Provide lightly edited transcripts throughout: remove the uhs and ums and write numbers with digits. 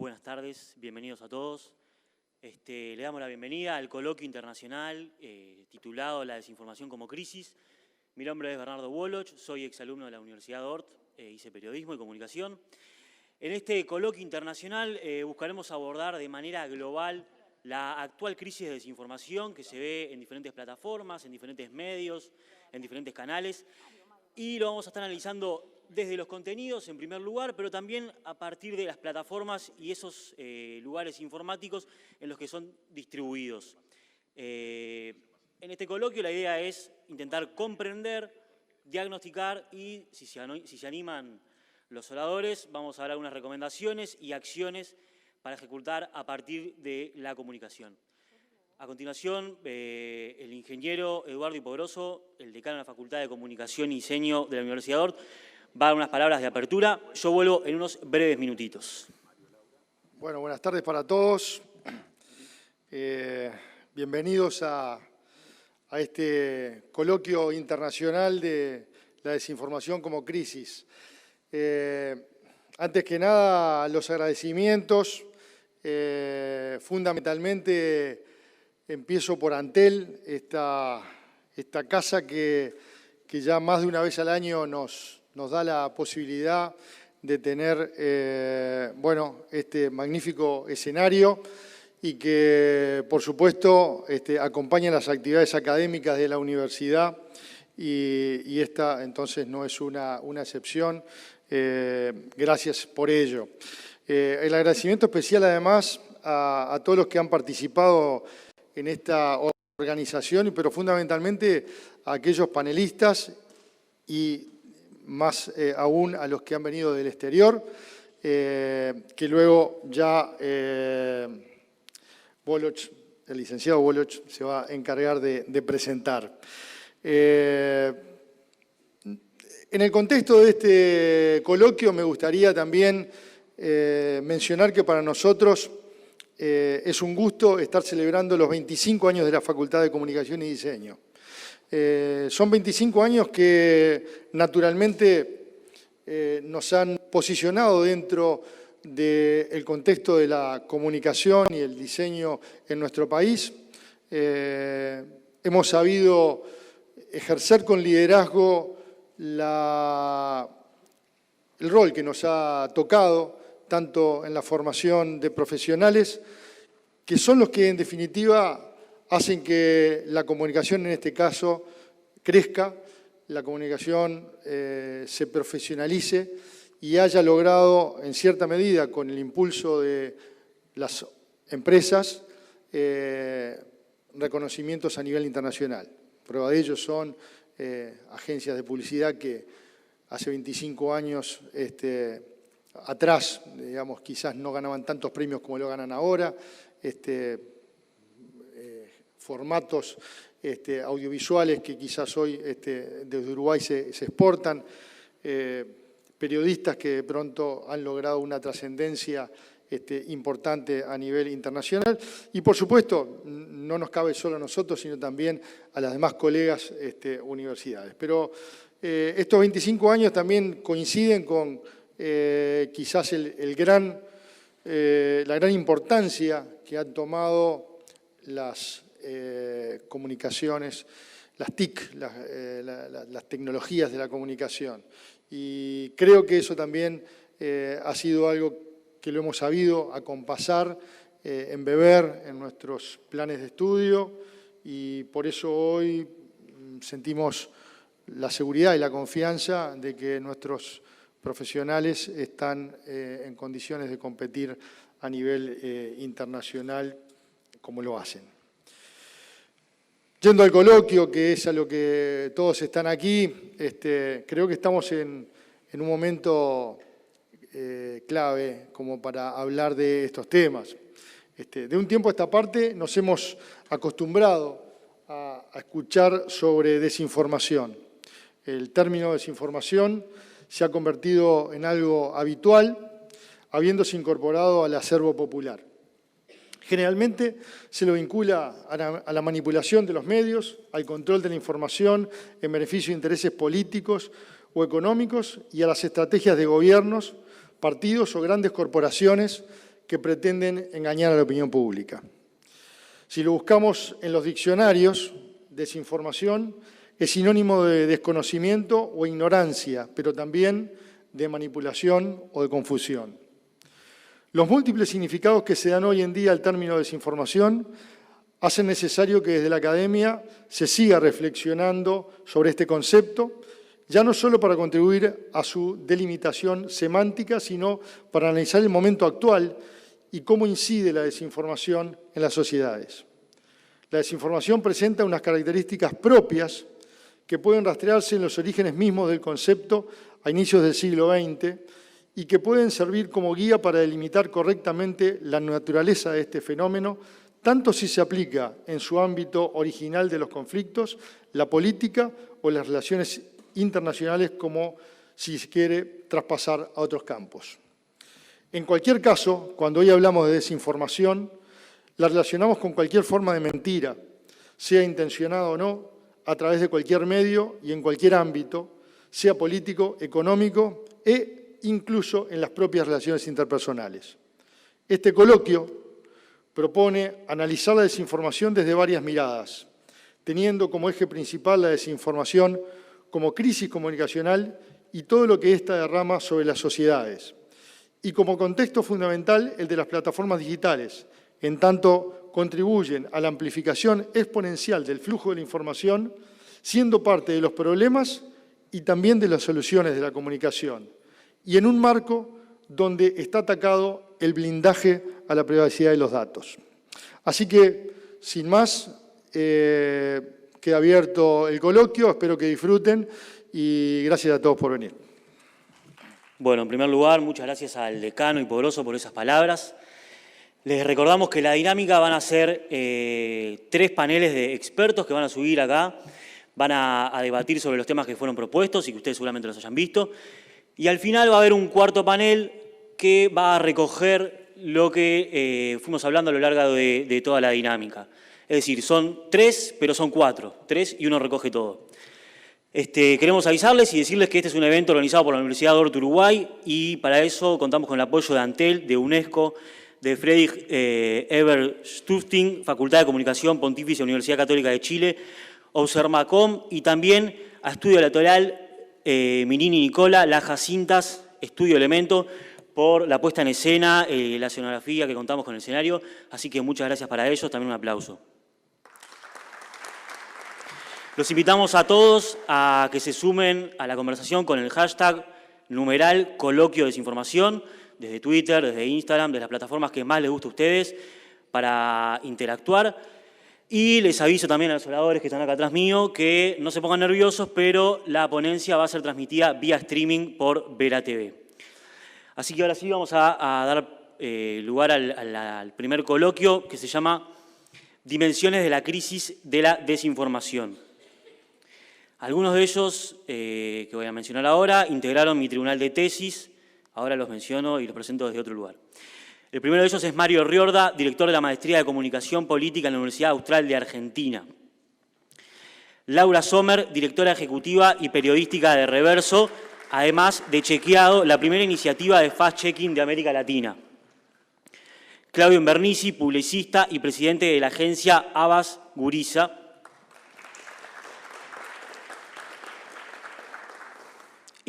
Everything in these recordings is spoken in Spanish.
buenas tardes, bienvenidos a todos. Le damos la bienvenida al coloquio internacional titulado La desinformación como crisis. Mi nombre es Bernardo Woloch, soy exalumno de la Universidad Ort, hice periodismo y comunicación. En este coloquio internacional buscaremos abordar de manera global la actual crisis de desinformación que se ve en diferentes plataformas, en diferentes medios, en diferentes canales, y lo vamos a estar analizando desde los contenidos, en primer lugar, pero también a partir de las plataformas y esos lugares informáticos en los que son distribuidos. En este coloquio la idea es intentar comprender, diagnosticar y, si se animan los oradores, vamos a dar algunas recomendaciones y acciones para ejecutar a partir de la comunicación. A continuación, el ingeniero Eduardo Hipogroso, el decano de la Facultad de Comunicación y Diseño de la Universidad Ort, va a dar unas palabras de apertura. Yo vuelvo en unos breves minutitos. Bueno, buenas tardes para todos. Bienvenidos a este coloquio internacional de la desinformación como crisis. Antes que nada, los agradecimientos. Fundamentalmente, empiezo por Antel, esta casa que ya más de una vez al año nos da la posibilidad de tener este magnífico escenario y que, por supuesto, acompaña las actividades académicas de la universidad y esta, entonces, no es una excepción. Gracias por ello. El agradecimiento especial, además, a todos los que han participado en esta organización, pero fundamentalmente a aquellos panelistas y más aún a los que han venido del exterior, que luego ya Woloch, el licenciado Woloch, se va a encargar de presentar. En el contexto de este coloquio me gustaría también mencionar que para nosotros es un gusto estar celebrando los 25 años de la Facultad de Comunicación y Diseño. Son 25 años que naturalmente nos han posicionado dentro del contexto de la comunicación y el diseño en nuestro país. Hemos sabido ejercer con liderazgo el rol que nos ha tocado, tanto en la formación de profesionales, que son los que en definitiva hacen que la comunicación en este caso crezca, la comunicación se profesionalice y haya logrado en cierta medida con el impulso de las empresas reconocimientos a nivel internacional. Prueba de ello son agencias de publicidad que hace 25 años atrás, digamos, quizás no ganaban tantos premios como lo ganan ahora, formatos audiovisuales que quizás hoy desde Uruguay se exportan, periodistas que de pronto han logrado una trascendencia importante a nivel internacional y, por supuesto, no nos cabe solo a nosotros, sino también a las demás colegas universidades. Pero estos 25 años también coinciden con quizás la gran importancia que han tomado las comunicaciones, las TIC, las tecnologías de la comunicación. Y creo que eso también ha sido algo que lo hemos sabido acompasar, embeber en nuestros planes de estudio y por eso hoy sentimos la seguridad y la confianza de que nuestros profesionales están en condiciones de competir a nivel internacional como lo hacen. Yendo al coloquio, que es a lo que todos están aquí, creo que estamos en un momento clave como para hablar de estos temas. De un tiempo a esta parte nos hemos acostumbrado a escuchar sobre desinformación. El término desinformación se ha convertido en algo habitual, habiéndose incorporado al acervo popular. Generalmente se lo vincula a la manipulación de los medios, al control de la información en beneficio de intereses políticos o económicos y a las estrategias de gobiernos, partidos o grandes corporaciones que pretenden engañar a la opinión pública. Si lo buscamos en los diccionarios, desinformación es sinónimo de desconocimiento o ignorancia, pero también de manipulación o de confusión. Los múltiples significados que se dan hoy en día al término desinformación hacen necesario que desde la academia se siga reflexionando sobre este concepto, ya no solo para contribuir a su delimitación semántica, sino para analizar el momento actual y cómo incide la desinformación en las sociedades. La desinformación presenta unas características propias que pueden rastrearse en los orígenes mismos del concepto a inicios del siglo XX y que pueden servir como guía para delimitar correctamente la naturaleza de este fenómeno, tanto si se aplica en su ámbito original de los conflictos, la política o las relaciones internacionales, como si se quiere traspasar a otros campos. En cualquier caso, cuando hoy hablamos de desinformación, la relacionamos con cualquier forma de mentira, sea intencionada o no, a través de cualquier medio y en cualquier ámbito, sea político, económico e incluso en las propias relaciones interpersonales. Este coloquio propone analizar la desinformación desde varias miradas, teniendo como eje principal la desinformación como crisis comunicacional y todo lo que ésta derrama sobre las sociedades, y como contexto fundamental el de las plataformas digitales, en tanto contribuyen a la amplificación exponencial del flujo de la información, siendo parte de los problemas y también de las soluciones de la comunicación, y en un marco donde está atacado el blindaje a la privacidad de los datos. Así que, sin más, queda abierto el coloquio, espero que disfruten y gracias a todos por venir. Bueno, en primer lugar, muchas gracias al decano Hipogrosso por esas palabras. Les recordamos que la dinámica van a ser 3 paneles de expertos que van a subir acá, van a debatir sobre los temas que fueron propuestos y que ustedes seguramente los hayan visto. Y al final va a haber un cuarto panel que va a recoger lo que fuimos hablando a lo largo de toda la dinámica. Es decir, son 3, pero son 4. 3 y uno recoge todo. Queremos avisarles y decirles que este es un evento organizado por la Universidad de Uruguay y para eso contamos con el apoyo de Antel, de UNESCO, de Friedrich Ebert Stiftung, Facultad de Comunicación Pontificia Universidad Católica de Chile, Observacom y también a Estudio Electoral Minini Nicola, La Jacintas, Estudio Elemento, por la puesta en escena, la escenografía que contamos con el escenario. Así que muchas gracias para ellos, también un aplauso. Los invitamos a todos a que se sumen a la conversación con el hashtag #coloquio desinformación, desde Twitter, desde Instagram, desde las plataformas que más les gusta a ustedes, para interactuar. Y les aviso también a los oradores que están acá atrás mío que no se pongan nerviosos, pero la ponencia va a ser transmitida vía streaming por Vera TV. Así que ahora sí vamos a dar lugar al primer coloquio que se llama Dimensiones de la crisis de la desinformación. Algunos de ellos, que voy a mencionar ahora, integraron mi tribunal de tesis. Ahora los menciono y los presento desde otro lugar. El primero de ellos es Mario Riorda, director de la Maestría de Comunicación Política en la Universidad Austral de Argentina. Laura Sommer, directora ejecutiva y periodística de Reverso, además de Chequeado, la primera iniciativa de fact-checking de América Latina. Claudio Invernici, publicista y presidente de la agencia Abbas Guriza.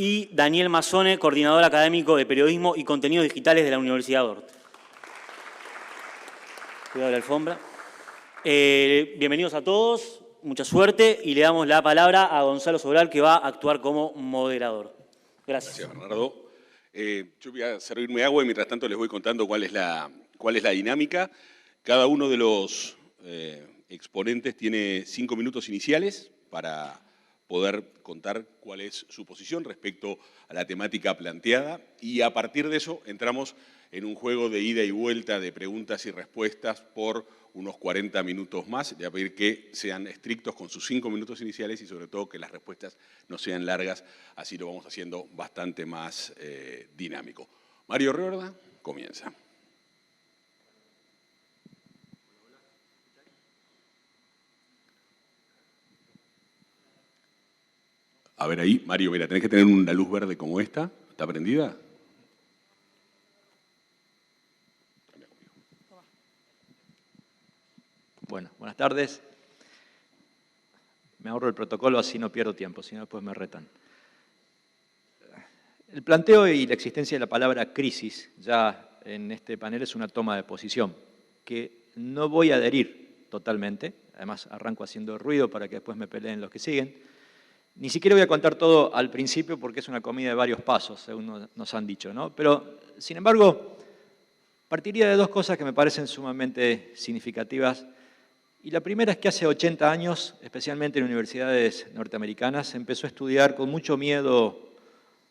Y Daniel Mazzone, coordinador académico de Periodismo y Contenidos Digitales de la Universidad Dort. Cuidado la alfombra. Bienvenidos a todos, mucha suerte y le damos la palabra a Gonzalo Sobral, que va a actuar como moderador. Gracias. Gracias, Bernardo. Yo voy a servirme agua y mientras tanto les voy contando cuál es la dinámica. Cada uno de los exponentes tiene 5 minutos iniciales para poder contar cuál es su posición respecto a la temática planteada y a partir de eso entramos en un juego de ida y vuelta de preguntas y respuestas por unos 40 minutos más. Le voy a pedir que sean estrictos con sus 5 minutos iniciales y sobre todo que las respuestas no sean largas, así lo vamos haciendo bastante más dinámico. Mario Riorda, comienza. A ver ahí, Mario, mira, tenés que tener una luz verde como esta. ¿Está prendida? Bueno, buenas tardes. Me ahorro el protocolo, así no pierdo tiempo, si no después me retan. El planteo y la existencia de la palabra crisis ya en este panel es una toma de posición que no voy a adherir totalmente, además arranco haciendo ruido para que después me peleen los que siguen. Ni siquiera voy a contar todo al principio porque es una comida de varios pasos, según nos han dicho, ¿no? Pero, sin embargo, partiría de dos cosas que me parecen sumamente significativas. Y la primera es que hace 80 años, especialmente en universidades norteamericanas, se empezó a estudiar con mucho miedo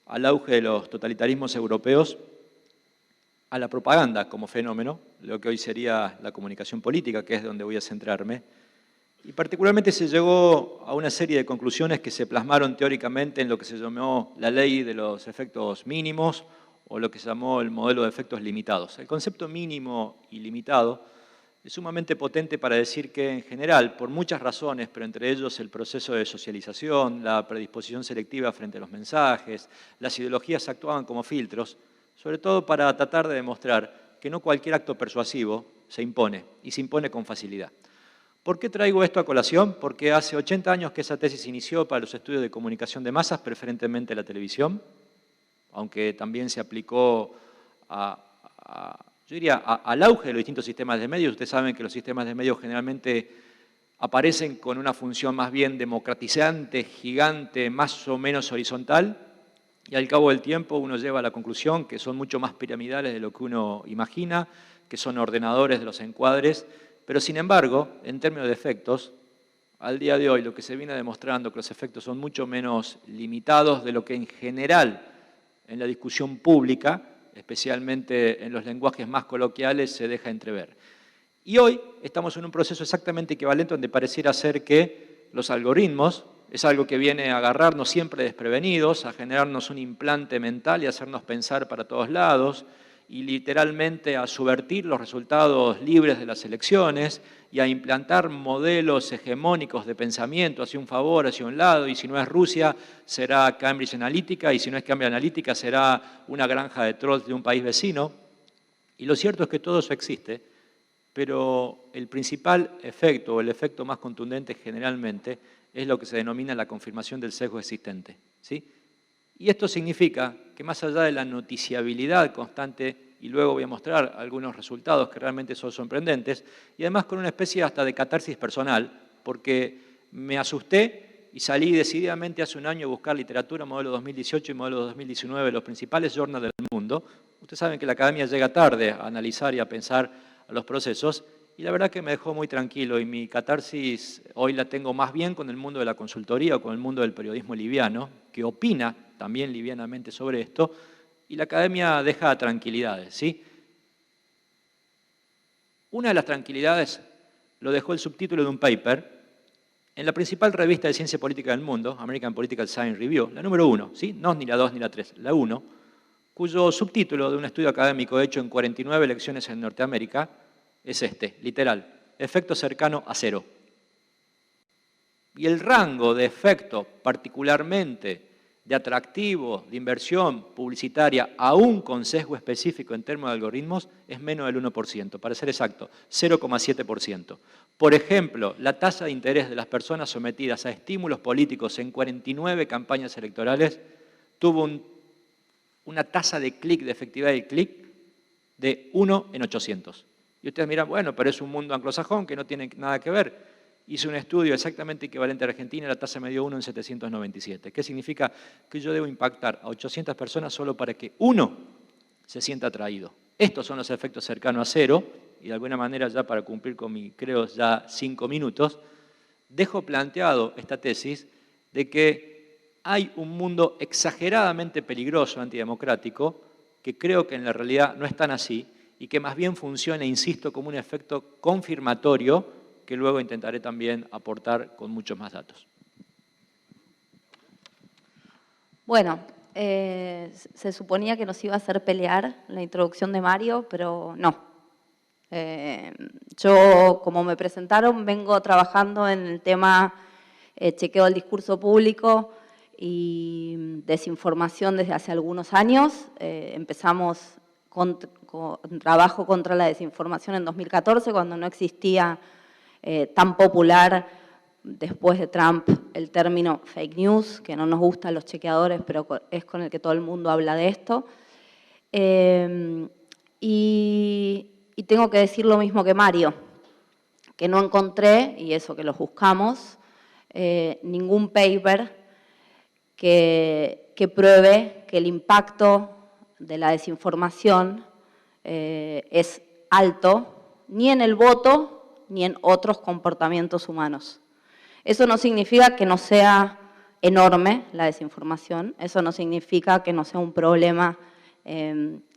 al auge de los totalitarismos europeos, a la propaganda como fenómeno, lo que hoy sería la comunicación política, que es donde voy a centrarme. Y particularmente se llegó a una serie de conclusiones que se plasmaron teóricamente en lo que se llamó la ley de los efectos mínimos o lo que se llamó el modelo de efectos limitados. El concepto mínimo y limitado es sumamente potente para decir que en general, por muchas razones, pero entre ellos el proceso de socialización, la predisposición selectiva frente a los mensajes, las ideologías actuaban como filtros, sobre todo para tratar de demostrar que no cualquier acto persuasivo se impone, y se impone con facilidad. ¿Por qué traigo esto a colación? Porque hace 80 años que esa tesis inició para los estudios de comunicación de masas, preferentemente la televisión, aunque también se aplicó yo diría, al auge de los distintos sistemas de medios. Ustedes saben que los sistemas de medios generalmente aparecen con una función más bien democratizante, gigante, más o menos horizontal, y al cabo del tiempo uno lleva a la conclusión que son mucho más piramidales de lo que uno imagina, que son ordenadores de los encuadres, pero sin embargo, en términos de efectos, al día de hoy lo que se viene demostrando que los efectos son mucho menos limitados de lo que en general en la discusión pública, especialmente en los lenguajes más coloquiales, se deja entrever. Y hoy estamos en un proceso exactamente equivalente donde pareciera ser que los algoritmos es algo que viene a agarrarnos siempre desprevenidos, a generarnos un implante mental y a hacernos pensar para todos lados, y literalmente a subvertir los resultados libres de las elecciones y a implantar modelos hegemónicos de pensamiento hacia un favor, hacia un lado, y si no es Rusia, será Cambridge Analytica, y si no es Cambridge Analytica, será una granja de trolls de un país vecino. Y lo cierto es que todo eso existe, pero el principal efecto, o el efecto más contundente generalmente, es lo que se denomina la confirmación del sesgo existente, ¿sí? Y esto significa que más allá de la noticiabilidad constante, y luego voy a mostrar algunos resultados que realmente son sorprendentes, y además con una especie hasta de catarsis personal, porque me asusté y salí decididamente hace un año a buscar literatura, modelo 2018 y modelo 2019, los principales journals del mundo. Ustedes saben que la academia llega tarde a analizar y a pensar a los procesos, y la verdad que me dejó muy tranquilo, y mi catarsis hoy la tengo más bien con el mundo de la consultoría o con el mundo del periodismo liviano, que opina también livianamente sobre esto, y la academia deja tranquilidades, ¿sí? Una de las tranquilidades lo dejó el subtítulo de un paper en la principal revista de ciencia política del mundo, American Political Science Review, la número 1, ¿sí? No ni la 2 ni la 3, la 1, cuyo subtítulo de un estudio académico hecho en 49 elecciones en Norteamérica es este, literal, efecto cercano a cero. Y el rango de efecto particularmente de atractivo, de inversión publicitaria, aún con sesgo específico en términos de algoritmos, es menos del 1%, para ser exacto, 0,7%. Por ejemplo, la tasa de interés de las personas sometidas a estímulos políticos en 49 campañas electorales tuvo una tasa de clic, de efectividad del clic, de 1 en 800. Y ustedes miran, bueno, pero es un mundo anglosajón que no tiene nada que ver. Hice un estudio exactamente equivalente a Argentina, la tasa me dio 1 en 797. ¿Qué significa? Que yo debo impactar a 800 personas solo para que uno se sienta atraído. Estos son los efectos cercanos a cero, y de alguna manera ya para cumplir con mi, creo, ya 5 minutos, dejo planteado esta tesis de que hay un mundo exageradamente peligroso, antidemocrático, que creo que en la realidad no es tan así, y que más bien funciona, insisto, como un efecto confirmatorio, que luego intentaré también aportar con muchos más datos. Bueno, se suponía que nos iba a hacer pelear la introducción de Mario, pero no. Yo, como me presentaron, vengo trabajando en el tema chequeo del discurso público y desinformación desde hace algunos años. Empezamos con trabajo contra la desinformación en 2014, cuando no existía tan popular después de Trump el término fake news, que no nos gustan los chequeadores, pero es con el que todo el mundo habla de esto. Y tengo que decir lo mismo que Mario, que no encontré, y eso que los buscamos, ningún paper que pruebe que el impacto de la desinformación es alto, ni en el voto, ni en otros comportamientos humanos. Eso no significa que no sea enorme la desinformación, eso no significa que no sea un problema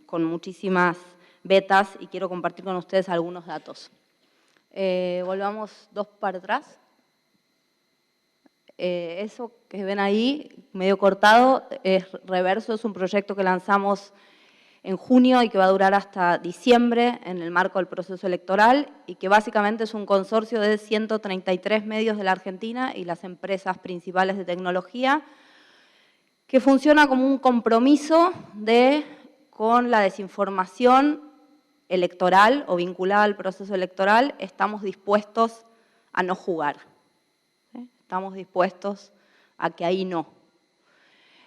con muchísimas betas, y quiero compartir con ustedes algunos datos. Volvamos 2 para atrás. Eso que ven ahí, medio cortado, es Reverso, es un proyecto que lanzamos en junio y que va a durar hasta diciembre en el marco del proceso electoral, y que básicamente es un consorcio de 133 medios de la Argentina y las empresas principales de tecnología, que funciona como un compromiso con la desinformación electoral o vinculada al proceso electoral, estamos dispuestos a no jugar. Estamos dispuestos a que ahí no.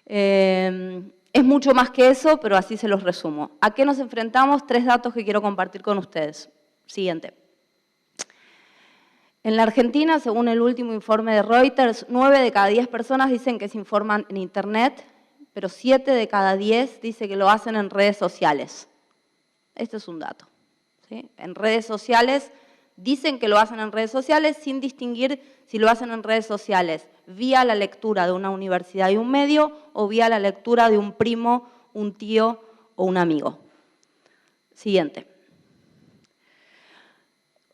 Es mucho más que eso, pero así se los resumo. ¿A qué nos enfrentamos? 3 datos que quiero compartir con ustedes. Siguiente. En la Argentina, según el último informe de Reuters, 9 de cada 10 personas dicen que se informan en Internet, pero 7 de cada 10 dicen que lo hacen en redes sociales. Este es un dato. ¿Sí? En redes sociales, dicen que lo hacen en redes sociales sin distinguir si lo hacen en redes sociales vía la lectura de una universidad y un medio o vía la lectura de un primo, un tío o un amigo. Siguiente.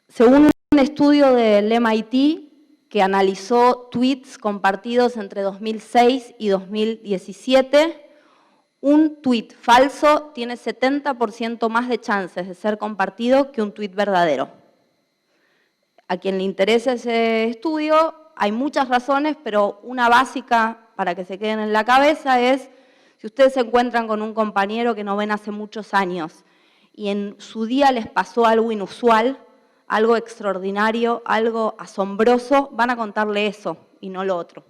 Según un estudio del MIT que analizó tweets compartidos entre 2006 y 2017, un tweet falso tiene 70% más de chances de ser compartido que un tweet verdadero. A quien le interese ese estudio, hay muchas razones, pero una básica para que se queden en la cabeza es, si ustedes se encuentran con un compañero que no ven hace muchos años y en su día les pasó algo inusual, algo extraordinario, algo asombroso, van a contarle eso y no lo otro.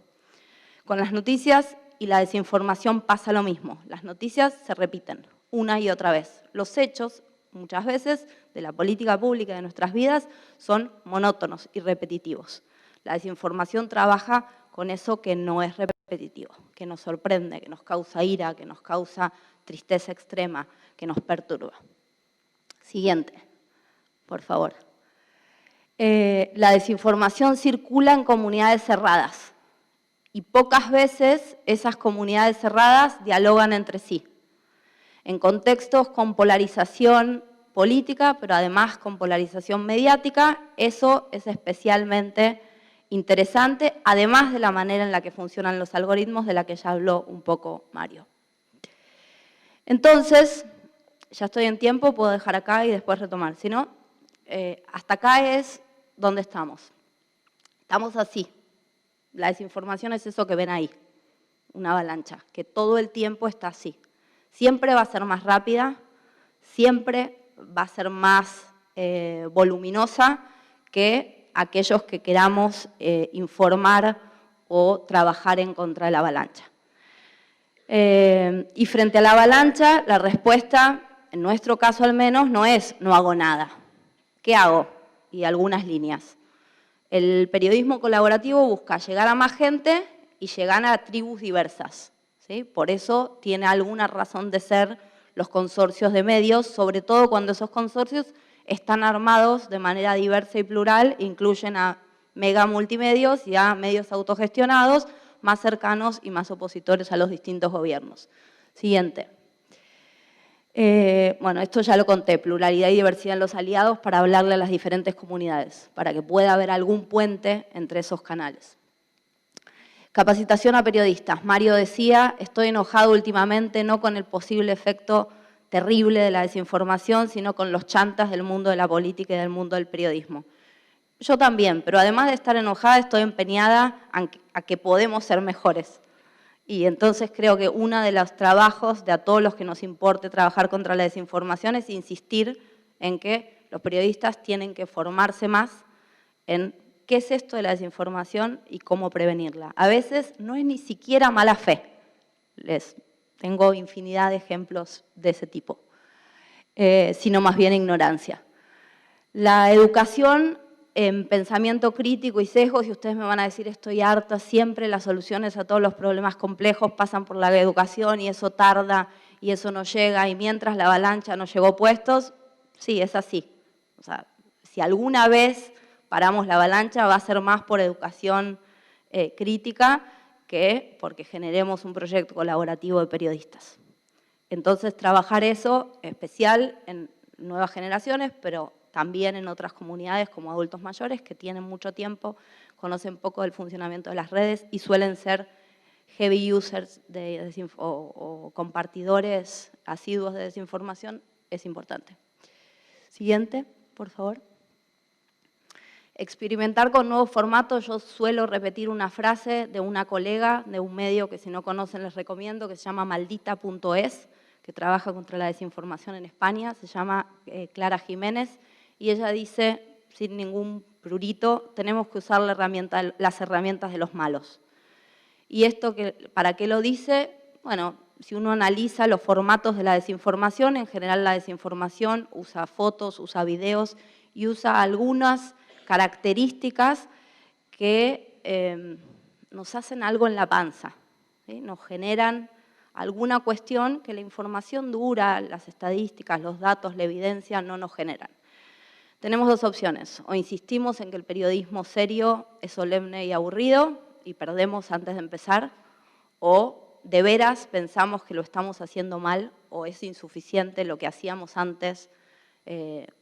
Con las noticias y la desinformación pasa lo mismo. Las noticias se repiten una y otra vez. Los hechos, muchas veces, de la política pública de nuestras vidas son monótonos y repetitivos. La desinformación trabaja con eso que no es repetitivo, que nos sorprende, que nos causa ira, que nos causa tristeza extrema, que nos perturba. Siguiente, por favor. La desinformación circula en comunidades cerradas y pocas veces esas comunidades cerradas dialogan entre sí. En contextos con polarización política, pero además con polarización mediática, eso es especialmente interesante, además de la manera en la que funcionan los algoritmos, de la que ya habló un poco Mario. Entonces, ya estoy en tiempo, puedo dejar acá y después retomar. Si no, hasta acá es donde estamos. Estamos así. La desinformación es eso que ven ahí, una avalancha, que todo el tiempo está así. Siempre va a ser más rápida, siempre va a ser más voluminosa que aquellos que queramos informar o trabajar en contra de la avalancha. Y frente a la avalancha, la respuesta, en nuestro caso al menos, no es no hago nada. ¿Qué hago? Y algunas líneas. El periodismo colaborativo busca llegar a más gente y llegar a tribus diversas, ¿sí? Por eso tiene alguna razón de ser los consorcios de medios, sobre todo cuando esos consorcios están armados de manera diversa y plural, incluyen a mega multimedios y a medios autogestionados más cercanos y más opositores a los distintos gobiernos. Siguiente. Bueno, esto ya lo conté, pluralidad y diversidad en los aliados para hablarle a las diferentes comunidades, para que pueda haber algún puente entre esos canales. Capacitación a periodistas. Mario decía, estoy enojado últimamente no con el posible efecto terrible de la desinformación, sino con los chantas del mundo de la política y del mundo del periodismo. Yo también, pero además de estar enojada, estoy empeñada a que podemos ser mejores. Y entonces creo que uno de los trabajos de a todos los que nos importe trabajar contra la desinformación es insistir en que los periodistas tienen que formarse más en qué es esto de la desinformación y cómo prevenirla. A veces no es ni siquiera mala fe. Tengo infinidad de ejemplos de ese tipo, sino más bien ignorancia. La educación en pensamiento crítico y sesgos, y ustedes me van a decir, estoy harta, siempre las soluciones a todos los problemas complejos pasan por la educación y eso tarda y eso no llega, y mientras la avalancha no llegó a puestos, sí, es así. O sea, si alguna vez paramos la avalancha va a ser más por educación crítica que porque generemos un proyecto colaborativo de periodistas. Entonces, trabajar eso, especial en nuevas generaciones, pero también en otras comunidades como adultos mayores que tienen mucho tiempo, conocen poco del funcionamiento de las redes y suelen ser heavy users o compartidores asiduos de desinformación, es importante. Siguiente, por favor. Experimentar con nuevos formatos. Yo suelo repetir una frase de una colega de un medio que si no conocen les recomiendo, que se llama maldita.es, que trabaja contra la desinformación en España, se llama Clara Jiménez, y ella dice, sin ningún prurito, tenemos que usar las herramientas de los malos. ¿Y esto para qué lo dice? Bueno, si uno analiza los formatos de la desinformación, en general la desinformación usa fotos, usa videos y usa algunas características que nos hacen algo en la panza, ¿sí? Nos generan alguna cuestión que la información dura, las estadísticas, los datos, la evidencia no nos generan. Tenemos dos opciones, o insistimos en que el periodismo serio es solemne y aburrido y perdemos antes de empezar, o de veras pensamos que lo estamos haciendo mal o es insuficiente lo que hacíamos antes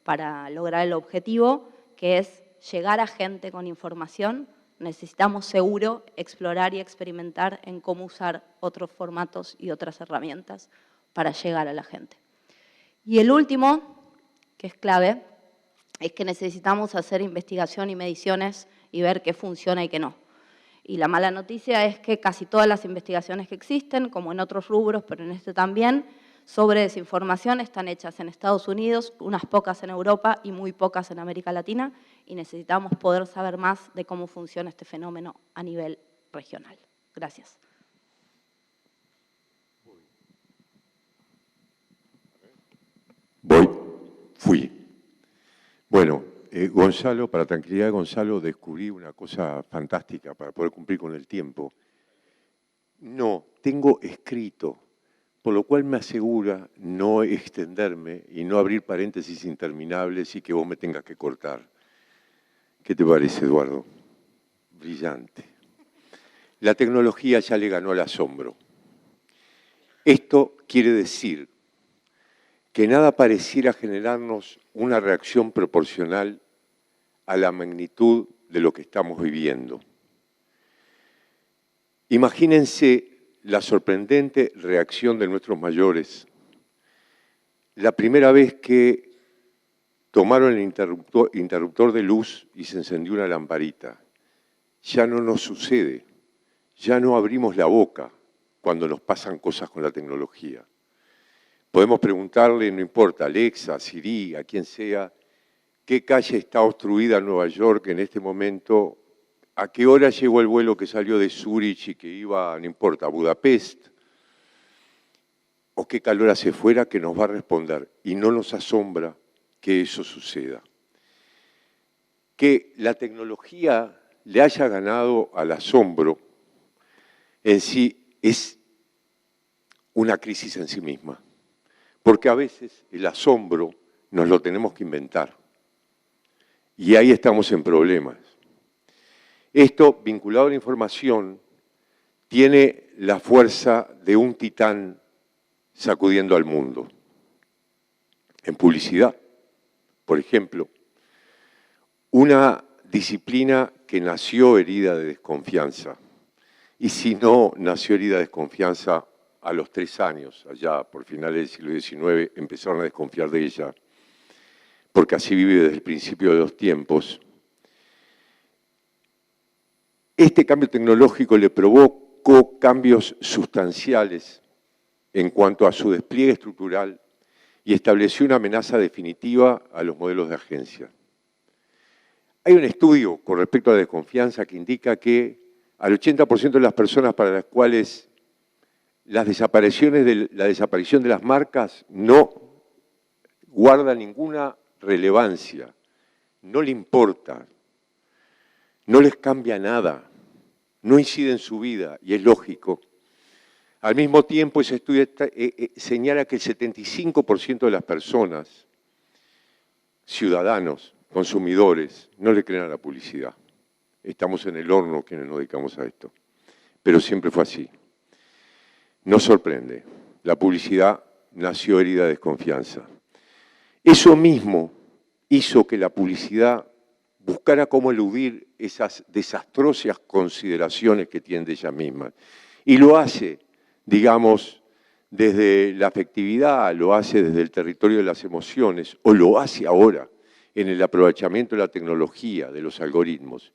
para lograr el objetivo, que es llegar a gente con información. Necesitamos seguro explorar y experimentar en cómo usar otros formatos y otras herramientas para llegar a la gente. Y el último, que es clave, es que necesitamos hacer investigación y mediciones y ver qué funciona y qué no. Y la mala noticia es que casi todas las investigaciones que existen, como en otros rubros, pero en este también, sobre desinformación están hechas en Estados Unidos, unas pocas en Europa y muy pocas en América Latina, y necesitamos poder saber más de cómo funciona este fenómeno a nivel regional. Gracias. Fui. Bueno, Gonzalo, para tranquilidad de Gonzalo, descubrí una cosa fantástica para poder cumplir con el tiempo. No, tengo escrito, por lo cual me asegura no extenderme y no abrir paréntesis interminables y que vos me tengas que cortar. ¿Qué te parece, Eduardo? Brillante. La tecnología ya le ganó al asombro. Esto quiere decir que nada pareciera generarnos una reacción proporcional a la magnitud de lo que estamos viviendo. Imagínense la sorprendente reacción de nuestros mayores. La primera vez que tomaron el interruptor de luz y se encendió una lamparita. Ya no nos sucede, ya no abrimos la boca cuando nos pasan cosas con la tecnología. Podemos preguntarle, no importa, Alexa, Siri, a quien sea, qué calle está obstruida en Nueva York en este momento, a qué hora llegó el vuelo que salió de Zúrich y que iba, no importa, a Budapest, o qué calor hace fuera, que nos va a responder. Y no nos asombra que eso suceda. Que la tecnología le haya ganado al asombro en sí es una crisis en sí misma. Porque a veces el asombro nos lo tenemos que inventar. Y ahí estamos en problemas. Esto, vinculado a la información, tiene la fuerza de un titán sacudiendo al mundo. En publicidad, por ejemplo, una disciplina que nació herida de desconfianza. Y si no nació herida de desconfianza, a los 3 años, allá por finales del siglo XIX, empezaron a desconfiar de ella, porque así vive desde el principio de los tiempos. Este cambio tecnológico le provocó cambios sustanciales en cuanto a su despliegue estructural y estableció una amenaza definitiva a los modelos de agencia. Hay un estudio con respecto a la desconfianza que indica que al 80% de las personas para las cuales la desaparición de las marcas no guarda ninguna relevancia, no le importa, no les cambia nada, no incide en su vida, y es lógico. Al mismo tiempo, ese estudio señala que el 75% de las personas, ciudadanos, consumidores, no le creen a la publicidad. Estamos en el horno quienes nos dedicamos a esto, pero siempre fue así. No sorprende, la publicidad nació herida de desconfianza. Eso mismo hizo que la publicidad buscara cómo eludir esas desastrosas consideraciones que tienen de ella misma. Y lo hace, digamos, desde la afectividad, lo hace desde el territorio de las emociones, o lo hace ahora en el aprovechamiento de la tecnología, de los algoritmos.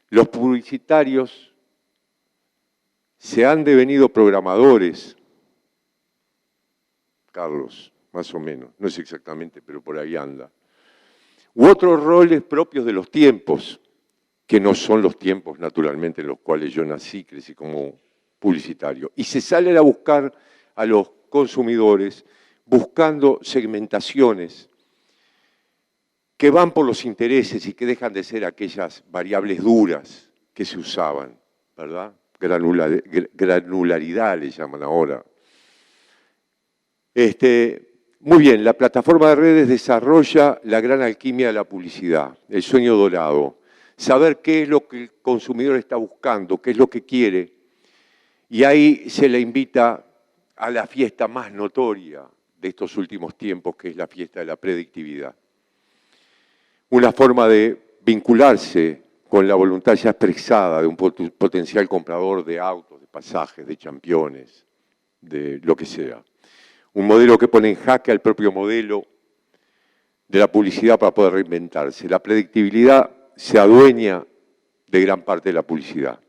Los publicitarios se han devenido programadores, Carlos, más o menos, no es exactamente, pero por ahí anda. U otros roles propios de los tiempos, que no son los tiempos naturalmente en los cuales yo nací, crecí como publicitario. Y se salen a buscar a los consumidores buscando segmentaciones que van por los intereses y que dejan de ser aquellas variables duras que se usaban, ¿verdad? Granularidad le llaman ahora. Muy bien, la plataforma de redes desarrolla la gran alquimia de la publicidad, el sueño dorado, saber qué es lo que el consumidor está buscando, qué es lo que quiere, y ahí se le invita a la fiesta más notoria de estos últimos tiempos, que es la fiesta de la predictividad. Una forma de vincularse con la voluntad ya expresada de un potencial comprador de autos, de pasajes, de championes, de lo que sea. Un modelo que pone en jaque al propio modelo de la publicidad para poder reinventarse. La predictibilidad se adueña de gran parte de la publicidad.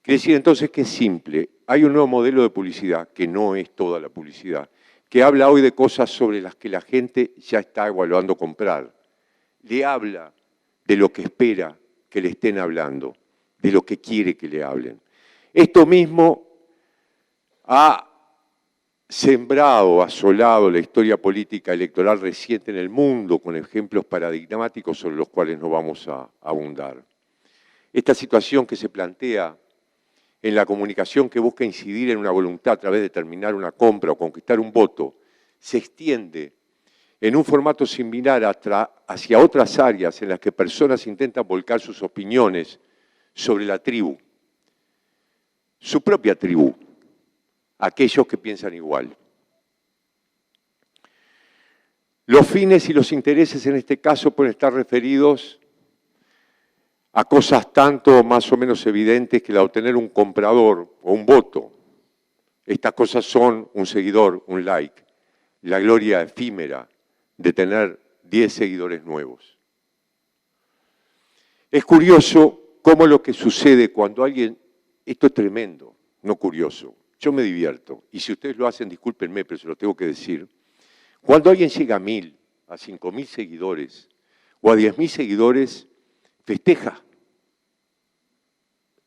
Quiere decir entonces que es simple. Hay un nuevo modelo de publicidad, que no es toda la publicidad, que habla hoy de cosas sobre las que la gente ya está evaluando comprar. Le habla de lo que espera que le estén hablando, de lo que quiere que le hablen. Esto mismo ha sembrado, asolado la historia política electoral reciente en el mundo, con ejemplos paradigmáticos sobre los cuales no vamos a abundar. Esta situación que se plantea en la comunicación que busca incidir en una voluntad a través de terminar una compra o conquistar un voto, se extiende en un formato similar hacia otras áreas en las que personas intentan volcar sus opiniones sobre la tribu, su propia tribu, aquellos que piensan igual. Los fines y los intereses en este caso pueden estar referidos a cosas tanto más o menos evidentes que la de obtener un comprador o un voto. Estas cosas son un seguidor, un like, la gloria efímera de tener 10 seguidores nuevos. Es curioso cómo lo que sucede cuando alguien, esto es tremendo, no curioso, yo me divierto, y si ustedes lo hacen, discúlpenme, pero se lo tengo que decir, cuando alguien llega a 1.000, a 5.000 seguidores, o a 10.000 seguidores, festeja.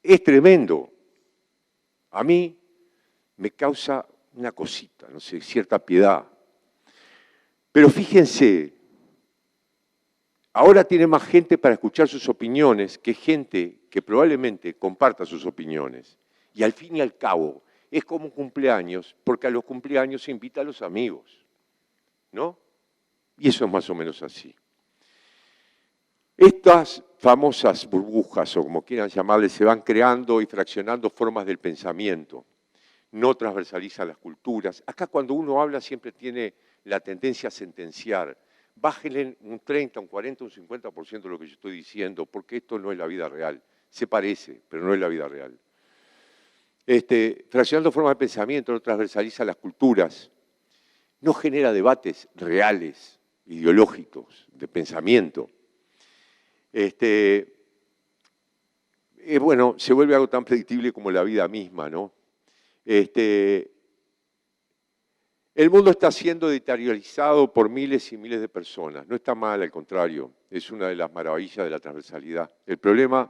Es tremendo. A mí me causa una cosita, no sé, cierta piedad. Pero fíjense, ahora tiene más gente para escuchar sus opiniones que gente que probablemente comparta sus opiniones. Y al fin y al cabo, es como un cumpleaños, porque a los cumpleaños se invita a los amigos, ¿no? Y eso es más o menos así. Estas famosas burbujas, o como quieran llamarles, se van creando y fraccionando formas del pensamiento. No transversalizan las culturas. Acá cuando uno habla siempre tiene la tendencia a sentenciar. Bájenle un 30, un 40, un 50% de lo que yo estoy diciendo, porque esto no es la vida real. Se parece, pero no es la vida real. Fraccionando formas de pensamiento, no transversaliza las culturas. No genera debates reales, ideológicos, de pensamiento. Bueno, se vuelve algo tan predictible como la vida misma, ¿no? El mundo está siendo editorializado por miles y miles de personas. No está mal, al contrario, es una de las maravillas de la transversalidad. El problema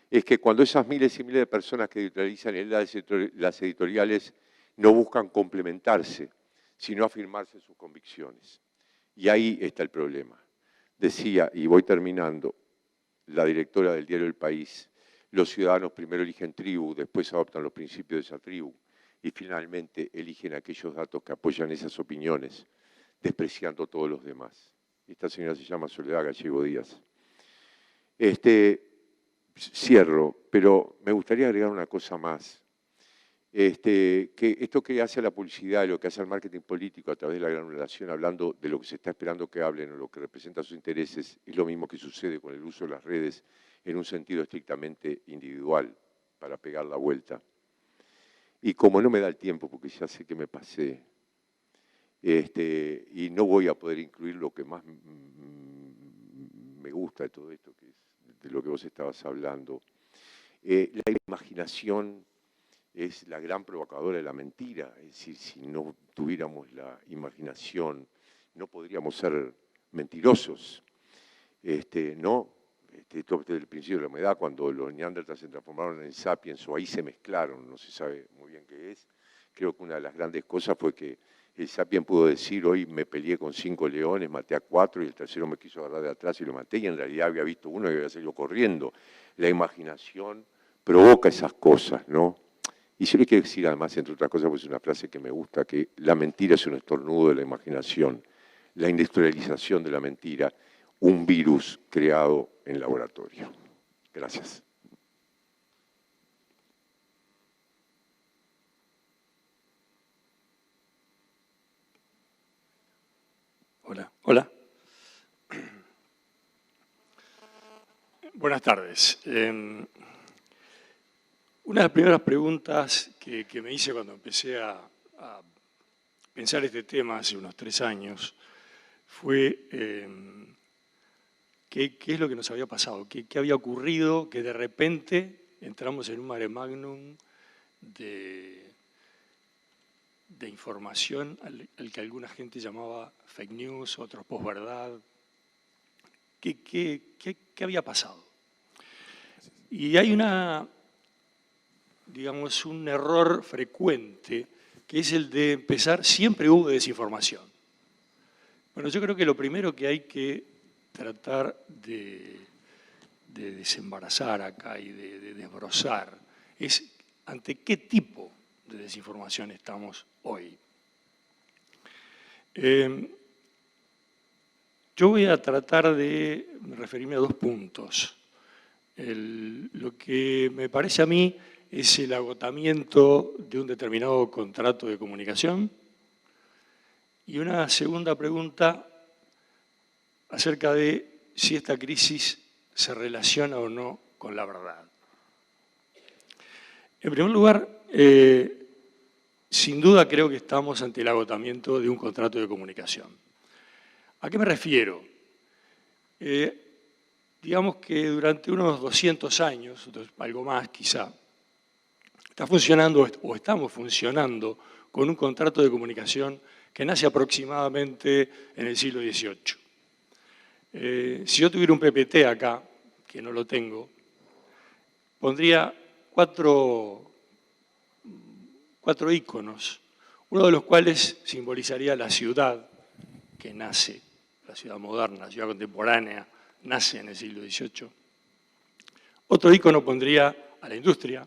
es que cuando esas miles y miles de personas que editorializan en las editoriales no buscan complementarse, sino afirmarse sus convicciones. Y ahí está el problema. Decía, y voy terminando, la directora del diario El País, los ciudadanos primero eligen tribu, después adoptan los principios de esa tribu y finalmente eligen aquellos datos que apoyan esas opiniones, despreciando todos los demás. Esta señora se llama Soledad Gallego Díaz. Cierro, pero me gustaría agregar una cosa más. Que esto que hace la publicidad y lo que hace el marketing político a través de la gran relación, hablando de lo que se está esperando que hablen o lo que representa sus intereses, es lo mismo que sucede con el uso de las redes en un sentido estrictamente individual, para pegar la vuelta. Y como no me da el tiempo, porque ya sé que me pasé, y no voy a poder incluir lo que más me gusta de todo esto, que es de lo que vos estabas hablando, la imaginación es la gran provocadora de la mentira. Es decir, si no tuviéramos la imaginación, no podríamos ser mentirosos. ¿No? Esto desde el principio de la humanidad, cuando los neandertales se transformaron en sapiens, o ahí se mezclaron, no se sabe muy bien qué es. Creo que una de las grandes cosas fue que el sapien pudo decir, hoy me peleé con 5 leones, maté a 4 y el tercero me quiso agarrar de atrás y lo maté, y en realidad había visto uno y había salido corriendo. La imaginación provoca esas cosas, ¿no? Y yo le quiero decir además, entre otras cosas, pues es una frase que me gusta, que la mentira es un estornudo de la imaginación, la industrialización de la mentira, un virus creado en laboratorio. Gracias. Hola. Buenas tardes. Una de las primeras preguntas que me hice cuando empecé a pensar este tema hace unos 3 años fue ¿qué es lo que nos había pasado? ¿Qué había ocurrido que de repente entramos en un mare magnum de información al que alguna gente llamaba fake news, otros posverdad? ¿Qué había pasado? Y hay digamos, un error frecuente, que es el de empezar, siempre hubo desinformación. Bueno, yo creo que lo primero que hay que tratar de desembarazar acá y de desbrozar es ante qué tipo de desinformación estamos hoy. Yo voy a tratar de referirme a 2 puntos. Lo que me parece a mí es el agotamiento de un determinado contrato de comunicación y una segunda pregunta acerca de si esta crisis se relaciona o no con la verdad. En primer lugar, sin duda creo que estamos ante el agotamiento de un contrato de comunicación. ¿A qué me refiero? Digamos que durante unos 200 años, algo más quizá, está funcionando o estamos funcionando con un contrato de comunicación que nace aproximadamente en el siglo XVIII. Si yo tuviera un PPT acá, que no lo tengo, pondría cuatro íconos, uno de los cuales simbolizaría la ciudad que nace, la ciudad moderna, la ciudad contemporánea, nace en el siglo XVIII. Otro ícono pondría a la industria,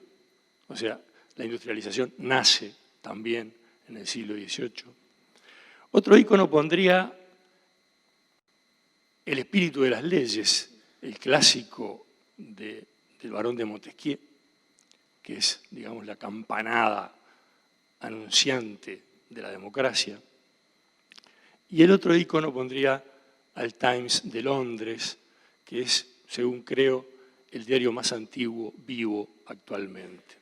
o sea, la industrialización nace también en el siglo XVIII. Otro ícono pondría el espíritu de las leyes, el clásico del Barón de Montesquieu, que es, digamos, la campanada anunciante de la democracia. Y el otro ícono pondría al Times de Londres, que es, según creo, el diario más antiguo vivo actualmente.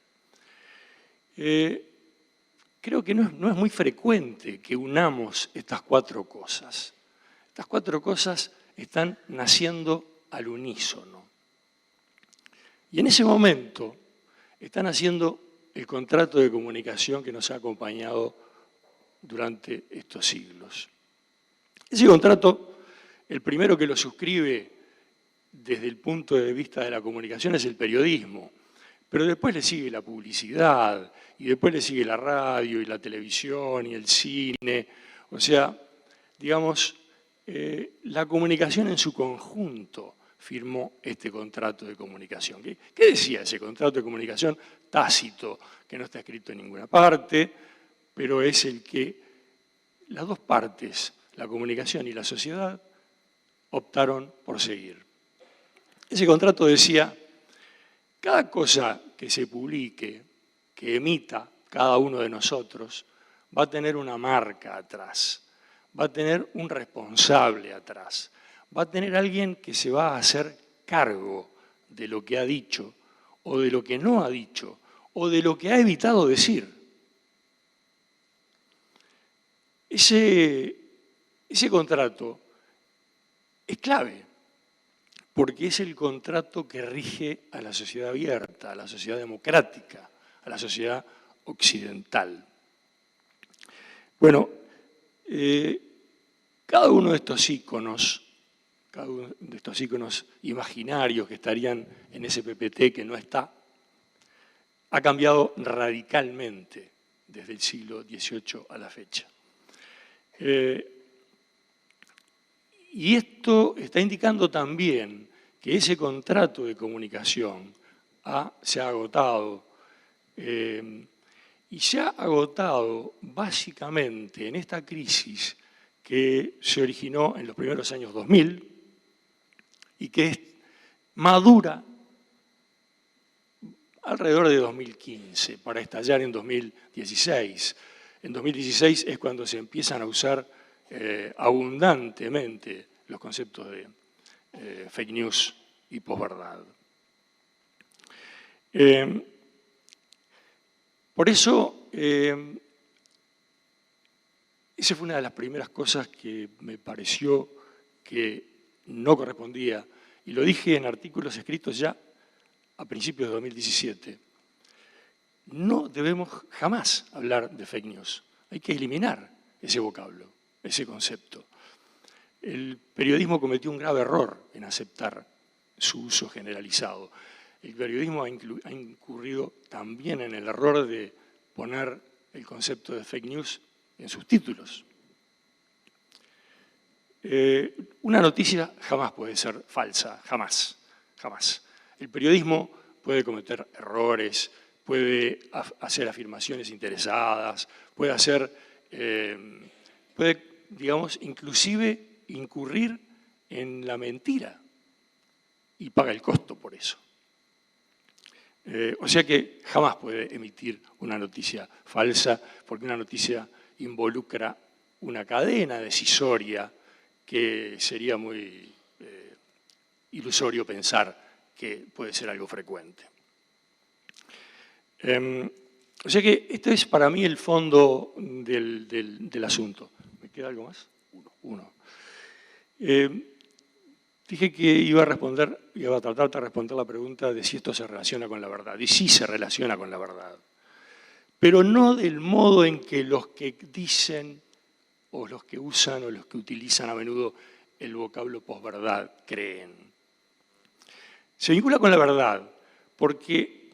Creo que no es muy frecuente que unamos estas 4 cosas. Estas 4 cosas están naciendo al unísono. Y en ese momento están haciendo el contrato de comunicación que nos ha acompañado durante estos siglos. Ese contrato, el primero que lo suscribe desde el punto de vista de la comunicación es el periodismo, pero después le sigue la publicidad, y después le sigue la radio, y la televisión, y el cine. O sea, digamos, la comunicación en su conjunto firmó este contrato de comunicación. ¿Qué decía ese contrato de comunicación tácito, que no está escrito en ninguna parte, pero es el que las dos partes, la comunicación y la sociedad, optaron por seguir? Ese contrato decía: cada cosa que se publique, que emita cada uno de nosotros, va a tener una marca atrás, va a tener un responsable atrás, va a tener alguien que se va a hacer cargo de lo que ha dicho, o de lo que no ha dicho, o de lo que ha evitado decir. Ese contrato es clave, porque es el contrato que rige a la sociedad abierta, a la sociedad democrática, a la sociedad occidental. Bueno, cada uno de estos íconos, imaginarios que estarían en ese PPT que no está, ha cambiado radicalmente desde el siglo XVIII a la fecha. Y esto está indicando también que ese contrato de comunicación se ha agotado, y se ha agotado básicamente en esta crisis que se originó en los primeros años 2000 y que madura alrededor de 2015 para estallar en 2016. En 2016 es cuando se empiezan a usar abundantemente los conceptos de fake news y posverdad. Por eso, esa fue una de las primeras cosas que me pareció que no correspondía, y lo dije en artículos escritos ya a principios de 2017. No debemos jamás hablar de fake news. Hay que eliminar ese vocablo, ese concepto. El periodismo cometió un grave error en aceptar su uso generalizado. El periodismo ha incurrido también en el error de poner el concepto de fake news en sus títulos. Una noticia jamás puede ser falsa, jamás, jamás. El periodismo puede cometer errores, puede hacer afirmaciones interesadas, puede, digamos, inclusive incurrir en la mentira y paga el costo por eso. O sea que jamás puede emitir una noticia falsa, porque una noticia involucra una cadena decisoria que sería muy ilusorio pensar que puede ser algo frecuente. O sea que este es para mí el fondo del asunto. ¿Me queda algo más? Uno. Dije que iba a tratar de responder la pregunta de si esto se relaciona con la verdad. Y sí se relaciona con la verdad. Pero no del modo en que los que dicen, o los que usan, o los que utilizan a menudo el vocablo posverdad creen. Se vincula con la verdad porque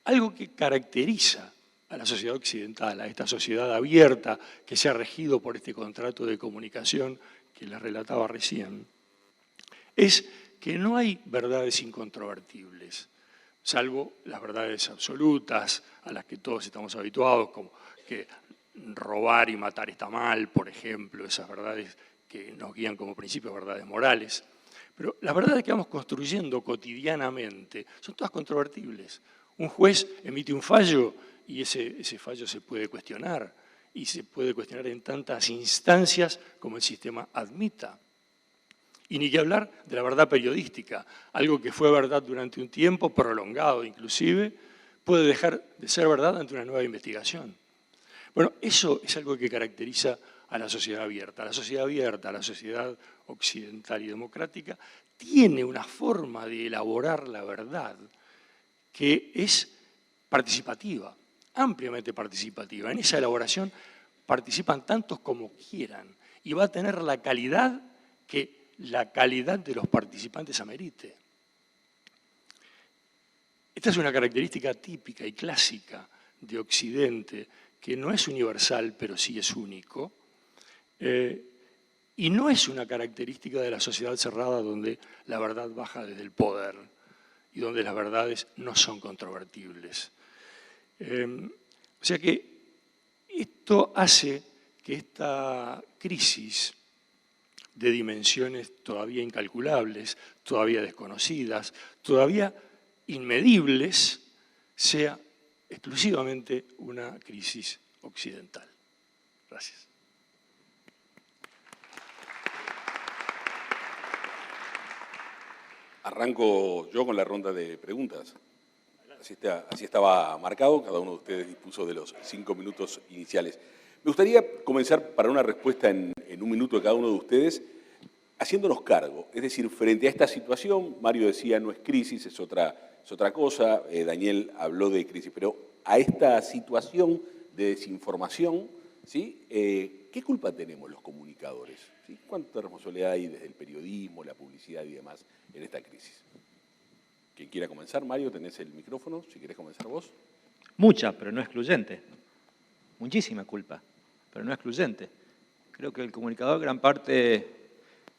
algo que caracteriza a la sociedad occidental, a esta sociedad abierta que se ha regido por este contrato de comunicación que les relataba recién, es que no hay verdades incontrovertibles, salvo las verdades absolutas a las que todos estamos habituados, como que robar y matar está mal, por ejemplo, esas verdades que nos guían como principios, verdades morales. Pero las verdades que vamos construyendo cotidianamente son todas controvertibles. Un juez emite un fallo y ese fallo se puede cuestionar, y se puede cuestionar en tantas instancias como el sistema admita. Y ni que hablar de la verdad periodística, algo que fue verdad durante un tiempo, prolongado inclusive, puede dejar de ser verdad ante una nueva investigación. Bueno, eso es algo que caracteriza a la sociedad abierta. La sociedad abierta, la sociedad occidental y democrática, tiene una forma de elaborar la verdad que es participativa, ampliamente participativa. En esa elaboración participan tantos como quieran y va a tener la calidad que la calidad de los participantes amerite. Esta es una característica típica y clásica de Occidente, que no es universal, pero sí es único, y no es una característica de la sociedad cerrada donde la verdad baja desde el poder y donde las verdades no son controvertibles. O sea que esto hace que esta crisis de dimensiones todavía incalculables, todavía desconocidas, todavía inmedibles, sea exclusivamente una crisis occidental. Gracias. Arranco yo con la ronda de preguntas. Así estaba marcado, cada uno de ustedes dispuso de los 5 minutos iniciales. Me gustaría comenzar para una respuesta en 1 minuto de cada uno de ustedes, haciéndonos cargo. Es decir, frente a esta situación, Mario decía no es crisis, es otra cosa, Daniel habló de crisis, pero a esta situación de desinformación, ¿sí? ¿Qué culpa tenemos los comunicadores? ¿Sí? ¿Cuánta responsabilidad hay desde el periodismo, la publicidad y demás en esta crisis? Quien quiera comenzar, Mario, tenés el micrófono, si querés comenzar vos. Mucha, pero no excluyente. Muchísima culpa, pero no excluyente. Creo que el comunicador, gran parte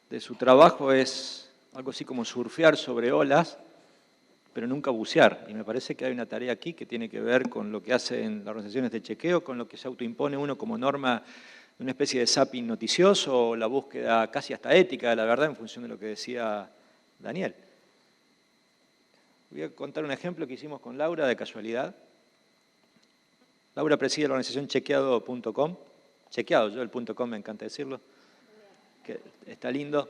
de su trabajo es algo así como surfear sobre olas, pero nunca bucear. Y me parece que hay una tarea aquí que tiene que ver con lo que hacen las organizaciones de chequeo, con lo que se autoimpone uno como norma de una especie de zapping noticioso, o la búsqueda casi hasta ética de la verdad en función de lo que decía Daniel. Voy a contar un ejemplo que hicimos con Laura de casualidad. Laura preside la organización chequeado.com. Chequeado, yo el .com me encanta decirlo, que está lindo.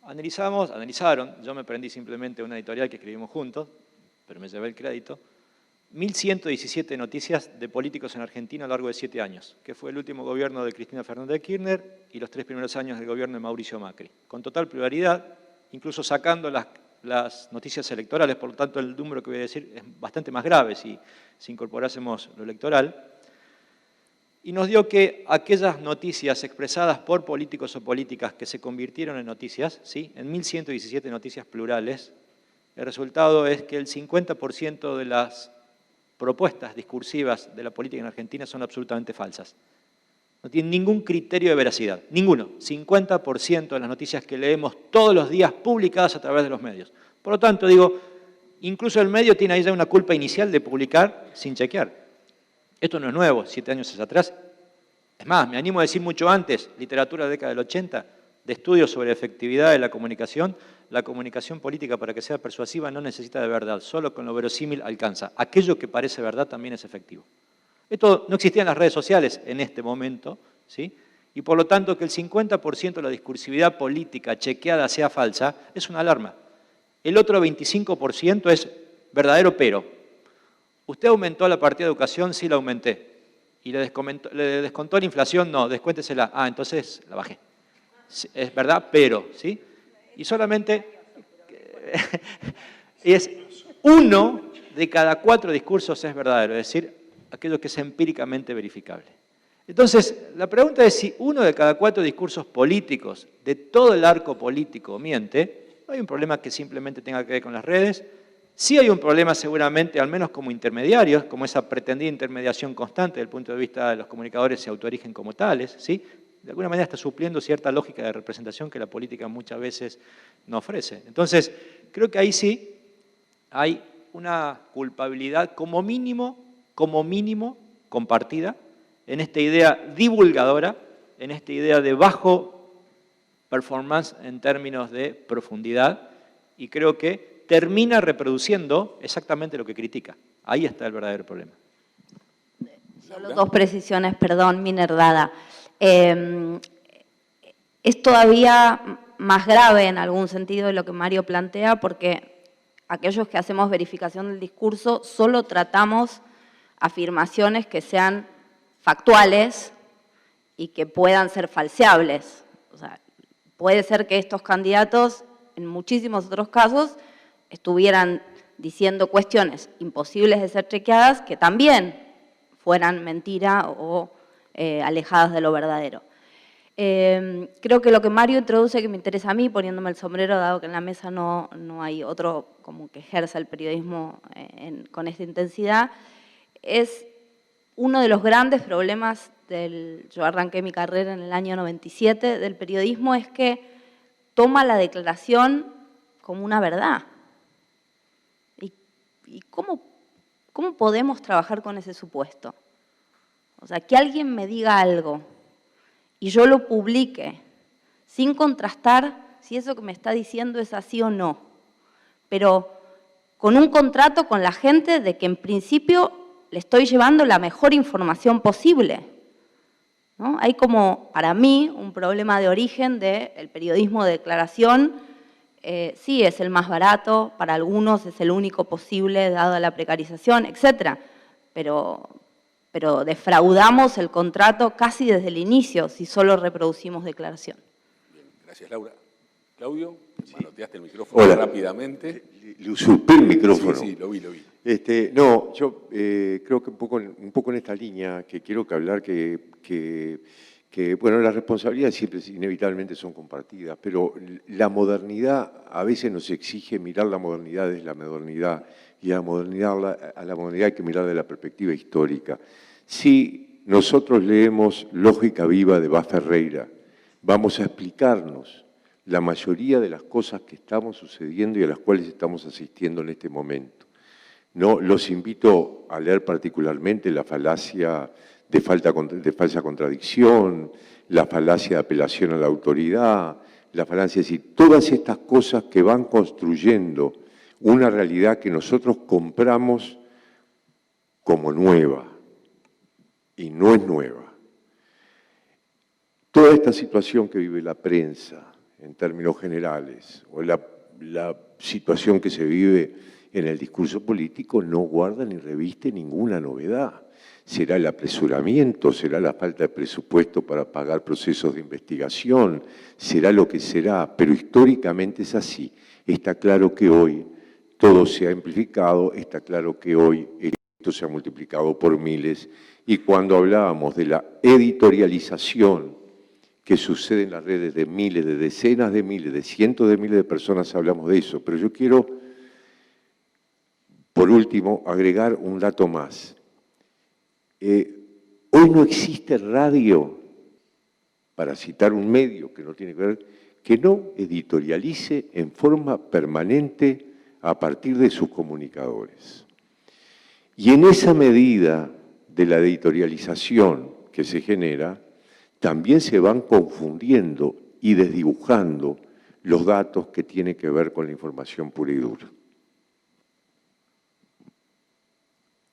Analizaron, yo me prendí simplemente una editorial que escribimos juntos, pero me llevé el crédito, 1.117 noticias de políticos en Argentina a lo largo de 7 años, que fue el último gobierno de Cristina Fernández de Kirchner y los 3 primeros años del gobierno de Mauricio Macri, con total pluralidad, incluso sacando las noticias electorales, por lo tanto el número que voy a decir es bastante más grave si incorporásemos lo electoral. Y nos dio que aquellas noticias expresadas por políticos o políticas que se convirtieron en noticias, ¿sí? En 1.117 noticias plurales, el resultado es que el 50% de las propuestas discursivas de la política en Argentina son absolutamente falsas. No tienen ningún criterio de veracidad, ninguno. 50% de las noticias que leemos todos los días publicadas a través de los medios. Por lo tanto, digo, incluso el medio tiene ahí ya una culpa inicial de publicar sin chequear. Esto no es nuevo, 7 años hacia atrás. Es más, me animo a decir mucho antes, literatura de la década del 80, de estudios sobre efectividad de la comunicación política para que sea persuasiva no necesita de verdad, solo con lo verosímil alcanza. Aquello que parece verdad también es efectivo. Esto no existía en las redes sociales en este momento, ¿sí? Y por lo tanto que el 50% de la discursividad política chequeada sea falsa es una alarma. El otro 25% es verdadero pero. ¿Usted aumentó la partida de educación? Sí, la aumenté. ¿Y le descontó la inflación? No, descuéntesela. Ah, entonces la bajé. Es verdad, pero, ¿sí? Y solamente es 1 de cada 4 discursos es verdadero, es decir, aquello que es empíricamente verificable. Entonces, la pregunta es si 1 de cada 4 discursos políticos de todo el arco político miente. No hay un problema que simplemente tenga que ver con las redes. Sí hay un problema seguramente, al menos como intermediarios, como esa pretendida intermediación constante desde el punto de vista de los comunicadores se autoerigen como tales, ¿sí? De alguna manera está supliendo cierta lógica de representación que la política muchas veces no ofrece. Entonces, creo que ahí sí hay una culpabilidad como mínimo compartida en esta idea divulgadora, en esta idea de bajo performance en términos de profundidad, y creo que termina reproduciendo exactamente lo que critica. Ahí está el verdadero problema. Solo 2 precisiones, perdón, mi nerdada. Es todavía más grave en algún sentido de lo que Mario plantea, porque aquellos que hacemos verificación del discurso solo tratamos afirmaciones que sean factuales y que puedan ser falseables. O sea, puede ser que estos candidatos, en muchísimos otros casos, estuvieran diciendo cuestiones imposibles de ser chequeadas que también fueran mentira o alejadas de lo verdadero. Creo que lo que Mario introduce, que me interesa a mí, poniéndome el sombrero, dado que en la mesa no hay otro como que ejerza el periodismo con esta intensidad, es uno de los grandes problemas yo arranqué mi carrera en el año 97, del periodismo, es que toma la declaración como una verdad. ¿Y cómo podemos trabajar con ese supuesto? O sea, que alguien me diga algo y yo lo publique sin contrastar si eso que me está diciendo es así o no, pero con un contrato con la gente de que en principio le estoy llevando la mejor información posible, ¿no? Hay como, para mí, un problema de origen del periodismo de declaración. Sí, es el más barato, para algunos es el único posible, dada la precarización, etc. Pero defraudamos el contrato casi desde el inicio si solo reproducimos declaración. Bien, gracias, Laura. Claudio, manoteaste el micrófono rápidamente. Le usurpé el micrófono. Sí, lo vi. No, yo creo que un poco en esta línea que quiero hablar bueno, las responsabilidades siempre inevitablemente son compartidas, pero la modernidad a veces nos exige mirar la modernidad desde la modernidad, y a la modernidad hay que mirar desde la perspectiva histórica. Si nosotros leemos Lógica Viva de Bas Ferreira, vamos a explicarnos la mayoría de las cosas que estamos sucediendo y a las cuales estamos asistiendo en este momento. No, los invito a leer particularmente la falacia de falsa contradicción, la falacia de apelación a la autoridad, la falacia, es decir, todas estas cosas que van construyendo una realidad que nosotros compramos como nueva, y no es nueva. Toda esta situación que vive la prensa, en términos generales, o la situación que se vive en el discurso político, no guarda ni reviste ninguna novedad. Será el apresuramiento, será la falta de presupuesto para pagar procesos de investigación, será lo que será, pero históricamente es así. Está claro que hoy todo se ha amplificado, está claro que hoy esto se ha multiplicado por miles, y cuando hablábamos de la editorialización que sucede en las redes de miles, de decenas de miles, de cientos de miles de personas, hablamos de eso, pero yo quiero, por último, agregar un dato más. Hoy no existe radio, para citar un medio que no tiene que ver, que no editorialice en forma permanente a partir de sus comunicadores. Y en esa medida de la editorialización que se genera, también se van confundiendo y desdibujando los datos que tienen que ver con la información pura y dura.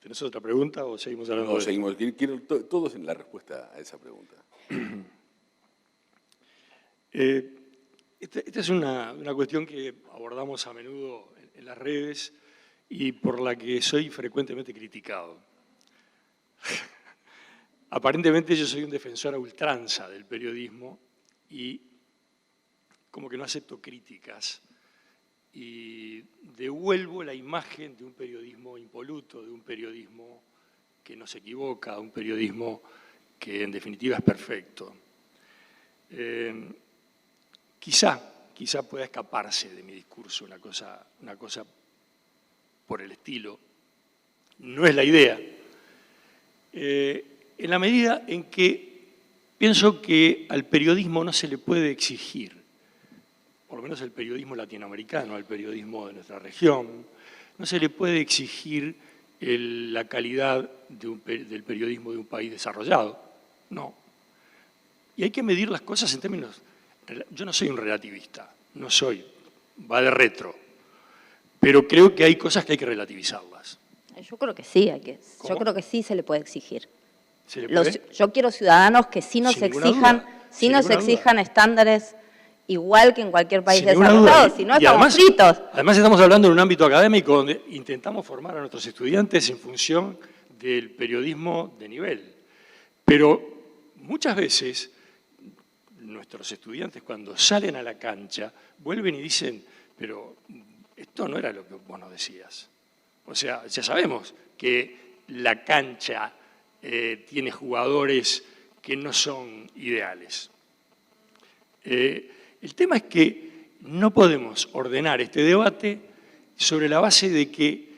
¿Tenés otra pregunta o seguimos hablando? No, seguimos. Quiero todos en la respuesta a esa pregunta. Esta es una cuestión que abordamos a menudo en las redes y por la que soy frecuentemente criticado. Aparentemente yo soy un defensor a ultranza del periodismo y como que no acepto críticas y devuelvo la imagen de un periodismo impoluto, de un periodismo que no se equivoca, de un periodismo que en definitiva es perfecto. Quizá pueda escaparse de mi discurso una cosa por el estilo. No es la idea. En la medida en que pienso que al periodismo no se le puede exigir, por lo menos el periodismo latinoamericano, al periodismo de nuestra región, no se le puede exigir la calidad del periodismo de un país desarrollado. No. Y hay que medir las cosas en términos... Yo no soy un relativista, no soy, va de retro, pero creo que hay cosas que hay que relativizarlas. Yo creo que sí, ¿Cómo? yo creo que sí se le puede exigir. ¿Se le puede? Yo quiero ciudadanos que sí nos exijan estándares igual que en cualquier país desarrollado, si no estamos fritos. Además estamos hablando en un ámbito académico donde intentamos formar a nuestros estudiantes en función del periodismo de nivel. Pero muchas veces nuestros estudiantes cuando salen a la cancha vuelven y dicen, pero esto no era lo que vos nos decías. O sea, ya sabemos que la cancha tiene jugadores que no son ideales. El tema es que no podemos ordenar este debate sobre la base de que,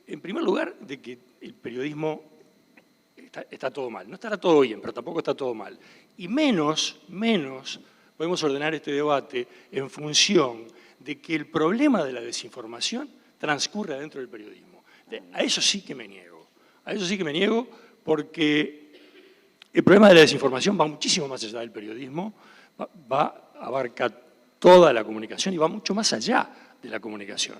en primer lugar, de que el periodismo está todo mal. No estará todo bien, pero tampoco está todo mal. Y menos podemos ordenar este debate en función de que el problema de la desinformación transcurra dentro del periodismo. A eso sí que me niego. A eso sí que me niego porque el problema de la desinformación va muchísimo más allá del periodismo, abarca toda la comunicación y va mucho más allá de la comunicación.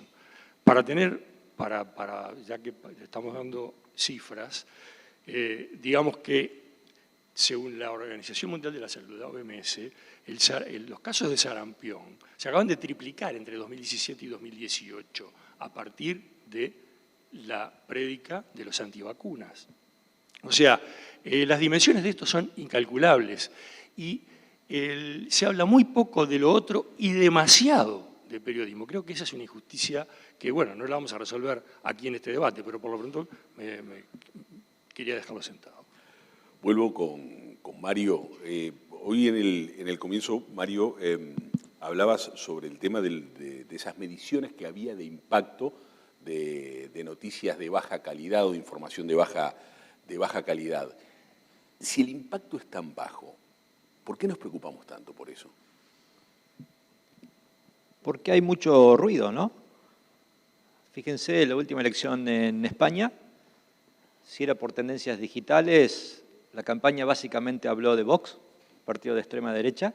Ya que estamos dando cifras, digamos que según la Organización Mundial de la Salud, la OMS, los casos de sarampión se acaban de triplicar entre 2017 y 2018 a partir de la prédica de los antivacunas. O sea, las dimensiones de esto son incalculables y se habla muy poco de lo otro y demasiado de periodismo. Creo que esa es una injusticia que, bueno, no la vamos a resolver aquí en este debate, pero por lo pronto quería dejarlo sentado. Vuelvo con Mario. Hoy en el comienzo, Mario, hablabas sobre el tema de esas mediciones que había de impacto de noticias de baja calidad o de información de baja calidad. Si el impacto es tan bajo, ¿por qué nos preocupamos tanto por eso? Porque hay mucho ruido, ¿no? Fíjense, la última elección en España, si era por tendencias digitales, la campaña básicamente habló de Vox, partido de extrema derecha,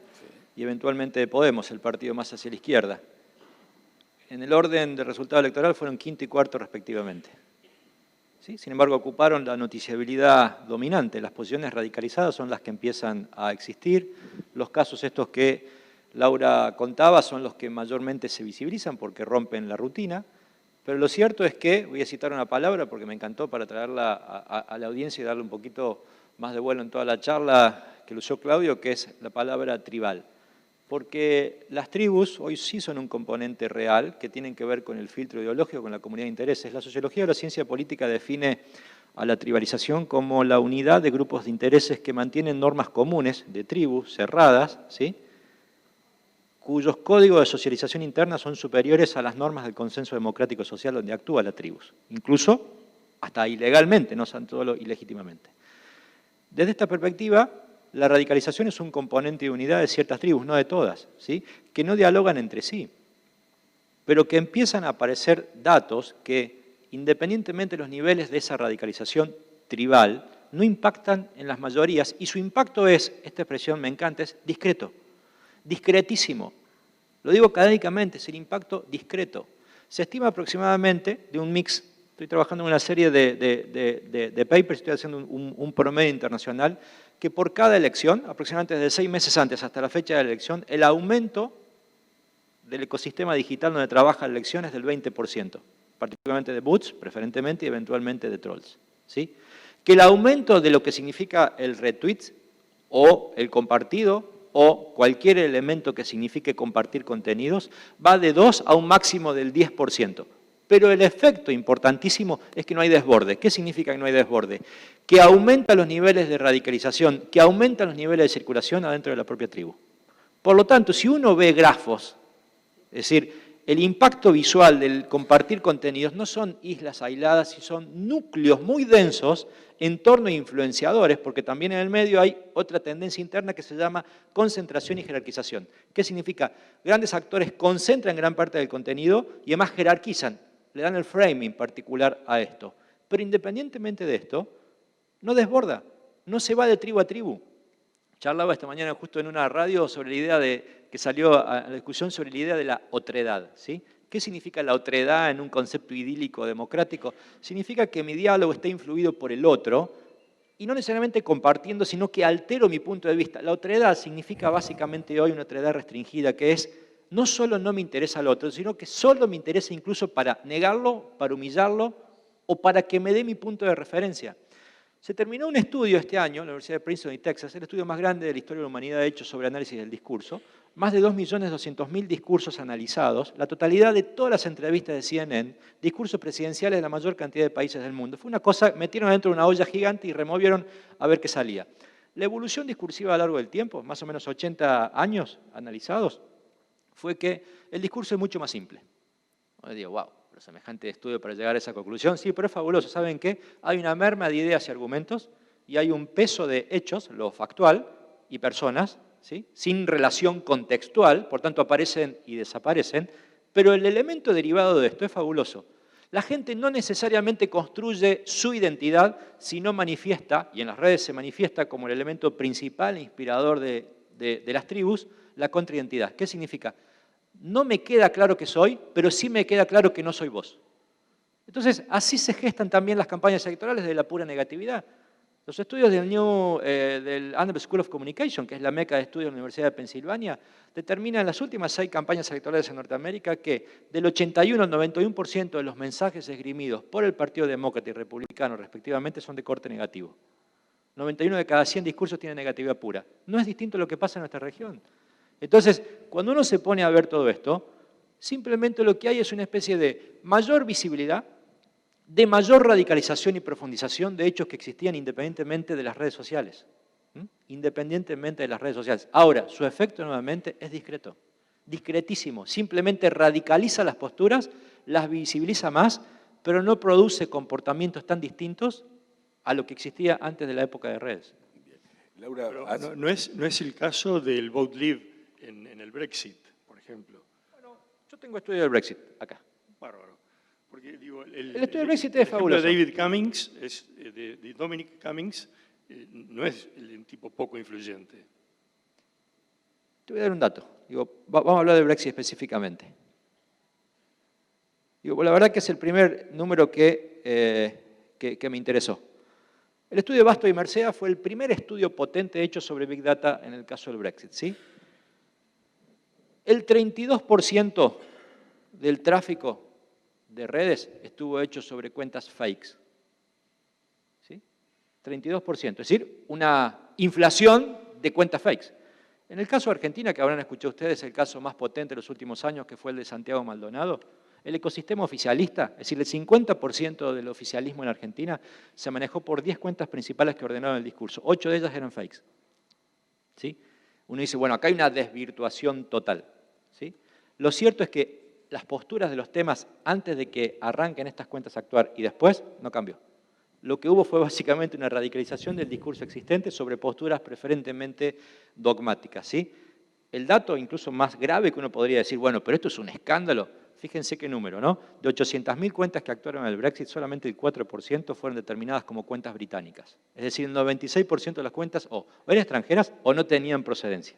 y eventualmente de Podemos, el partido más hacia la izquierda. En el orden del resultado electoral fueron quinto y cuarto respectivamente. ¿Sí? Sin embargo, ocuparon la noticiabilidad dominante. Las posiciones radicalizadas son las que empiezan a existir. Los casos estos que Laura contaba son los que mayormente se visibilizan porque rompen la rutina. Pero lo cierto es que, voy a citar una palabra porque me encantó para traerla a la audiencia y darle un poquito más de vuelo en toda la charla que lo usó Claudio, que es la palabra tribal. Porque las tribus hoy sí son un componente real que tienen que ver con el filtro ideológico, con la comunidad de intereses. La sociología o la ciencia política define a la tribalización como la unidad de grupos de intereses que mantienen normas comunes de tribus cerradas, ¿sí?, cuyos códigos de socialización interna son superiores a las normas del consenso democrático social donde actúa la tribus, incluso hasta ilegalmente, no solo ilegítimamente. Desde esta perspectiva, la radicalización es un componente de unidad de ciertas tribus, no de todas, ¿sí?, que no dialogan entre sí, pero que empiezan a aparecer datos que, independientemente de los niveles de esa radicalización tribal, no impactan en las mayorías, y su impacto es, esta expresión me encanta, es discreto, discretísimo. Lo digo académicamente, es el impacto discreto. Se estima aproximadamente de un mix. Estoy trabajando en una serie de papers, estoy haciendo un promedio internacional, que por cada elección, aproximadamente desde 6 meses antes hasta la fecha de la elección, el aumento del ecosistema digital donde trabaja la elección es del 20%, particularmente de bots, preferentemente, y eventualmente de trolls, ¿sí? Que el aumento de lo que significa el retweet o el compartido o cualquier elemento que signifique compartir contenidos va de 2 a un máximo del 10%. Pero el efecto importantísimo es que no hay desborde. ¿Qué significa que no hay desborde? Que aumenta los niveles de radicalización, que aumentan los niveles de circulación adentro de la propia tribu. Por lo tanto, si uno ve grafos, es decir, el impacto visual del compartir contenidos no son islas aisladas, sino son núcleos muy densos en torno a influenciadores, porque también en el medio hay otra tendencia interna que se llama concentración y jerarquización. ¿Qué significa? Grandes actores concentran gran parte del contenido y además jerarquizan, le dan el framing particular a esto. Pero independientemente de esto, no desborda, no se va de tribu a tribu. Charlaba esta mañana justo en una radio sobre la idea que salió a la discusión sobre la idea de la otredad, ¿sí? ¿Qué significa la otredad en un concepto idílico democrático? Significa que mi diálogo está influido por el otro y no necesariamente compartiendo, sino que altero mi punto de vista. La otredad significa básicamente hoy una otredad restringida, que es no solo no me interesa al otro, sino que solo me interesa incluso para negarlo, para humillarlo o para que me dé mi punto de referencia. Se terminó un estudio este año en la Universidad de Princeton y Texas, el estudio más grande de la historia de la humanidad hecho sobre análisis del discurso, más de 2.200.000 discursos analizados, la totalidad de todas las entrevistas de CNN, discursos presidenciales de la mayor cantidad de países del mundo. Fue una cosa, metieron dentro de una olla gigante y removieron a ver qué salía. La evolución discursiva a lo largo del tiempo, más o menos 80 años analizados, fue que el discurso es mucho más simple. Yo digo, wow, pero semejante estudio para llegar a esa conclusión. Sí, pero es fabuloso. ¿Saben qué? Hay una merma de ideas y argumentos y hay un peso de hechos, lo factual, y personas, ¿sí?, sin relación contextual, por tanto aparecen y desaparecen, pero el elemento derivado de esto es fabuloso. La gente no necesariamente construye su identidad, sino manifiesta, y en las redes se manifiesta como el elemento principal e inspirador de las tribus, la contraidentidad. ¿Qué significa? No me queda claro que soy, pero sí me queda claro que no soy vos. Entonces, así se gestan también las campañas electorales de la pura negatividad. Los estudios del Andrews School of Communication, que es la meca de estudios de la Universidad de Pensilvania, determinan en las últimas 6 campañas electorales en Norteamérica que del 81 al 91% de los mensajes esgrimidos por el Partido Demócrata y Republicano, respectivamente, son de corte negativo. 91 de cada 100 discursos tienen negatividad pura. No es distinto a lo que pasa en nuestra región. Entonces, cuando uno se pone a ver todo esto, simplemente lo que hay es una especie de mayor visibilidad, de mayor radicalización y profundización de hechos que existían independientemente de las redes sociales. Independientemente de las redes sociales. Ahora, su efecto nuevamente es discreto, discretísimo. Simplemente radicaliza las posturas, las visibiliza más, pero no produce comportamientos tan distintos a lo que existía antes de la época de redes. Laura, Pero no es el caso del vote leave en el Brexit, por ejemplo. Bueno, yo tengo estudio del Brexit acá. Bárbaro. Porque, digo, el estudio del Brexit es fabuloso. De David Cummings, de Dominic Cummings, no es un tipo poco influyente. Te voy a dar un dato. Digo, vamos a hablar del Brexit específicamente. Digo, la verdad que es el primer número que me interesó. El estudio de Basto y Mercea fue el primer estudio potente hecho sobre Big Data en el caso del Brexit, ¿sí? El 32% del tráfico de redes estuvo hecho sobre cuentas fakes. ¿Sí? 32%, es decir, una inflación de cuentas fakes. En el caso de Argentina, que habrán escuchado ustedes, el caso más potente de los últimos años, que fue el de Santiago Maldonado, el ecosistema oficialista, es decir, el 50% del oficialismo en Argentina se manejó por 10 cuentas principales que ordenaron el discurso. 8 de ellas eran fakes. ¿Sí? Uno dice, bueno, acá hay una desvirtuación total. ¿Sí? Lo cierto es que las posturas de los temas antes de que arranquen estas cuentas a actuar y después no cambió. Lo que hubo fue básicamente una radicalización del discurso existente sobre posturas preferentemente dogmáticas. ¿Sí? El dato incluso más grave que uno podría decir, bueno, pero esto es un escándalo. Fíjense qué número, ¿no? De 800.000 cuentas que actuaron en el Brexit, solamente el 4% fueron determinadas como cuentas británicas. Es decir, el 96% de las cuentas o eran extranjeras o no tenían procedencia.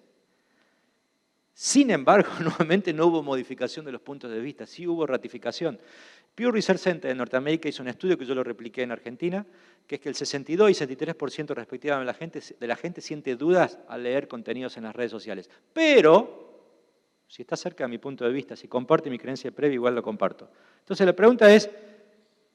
Sin embargo, nuevamente no hubo modificación de los puntos de vista, sí hubo ratificación. Pew Research Center de Norteamérica hizo un estudio que yo lo repliqué en Argentina, que es que el 62 y 63% respectivamente de la gente siente dudas al leer contenidos en las redes sociales. Pero, si está cerca de mi punto de vista, si comparte mi creencia previa, igual lo comparto. Entonces la pregunta es,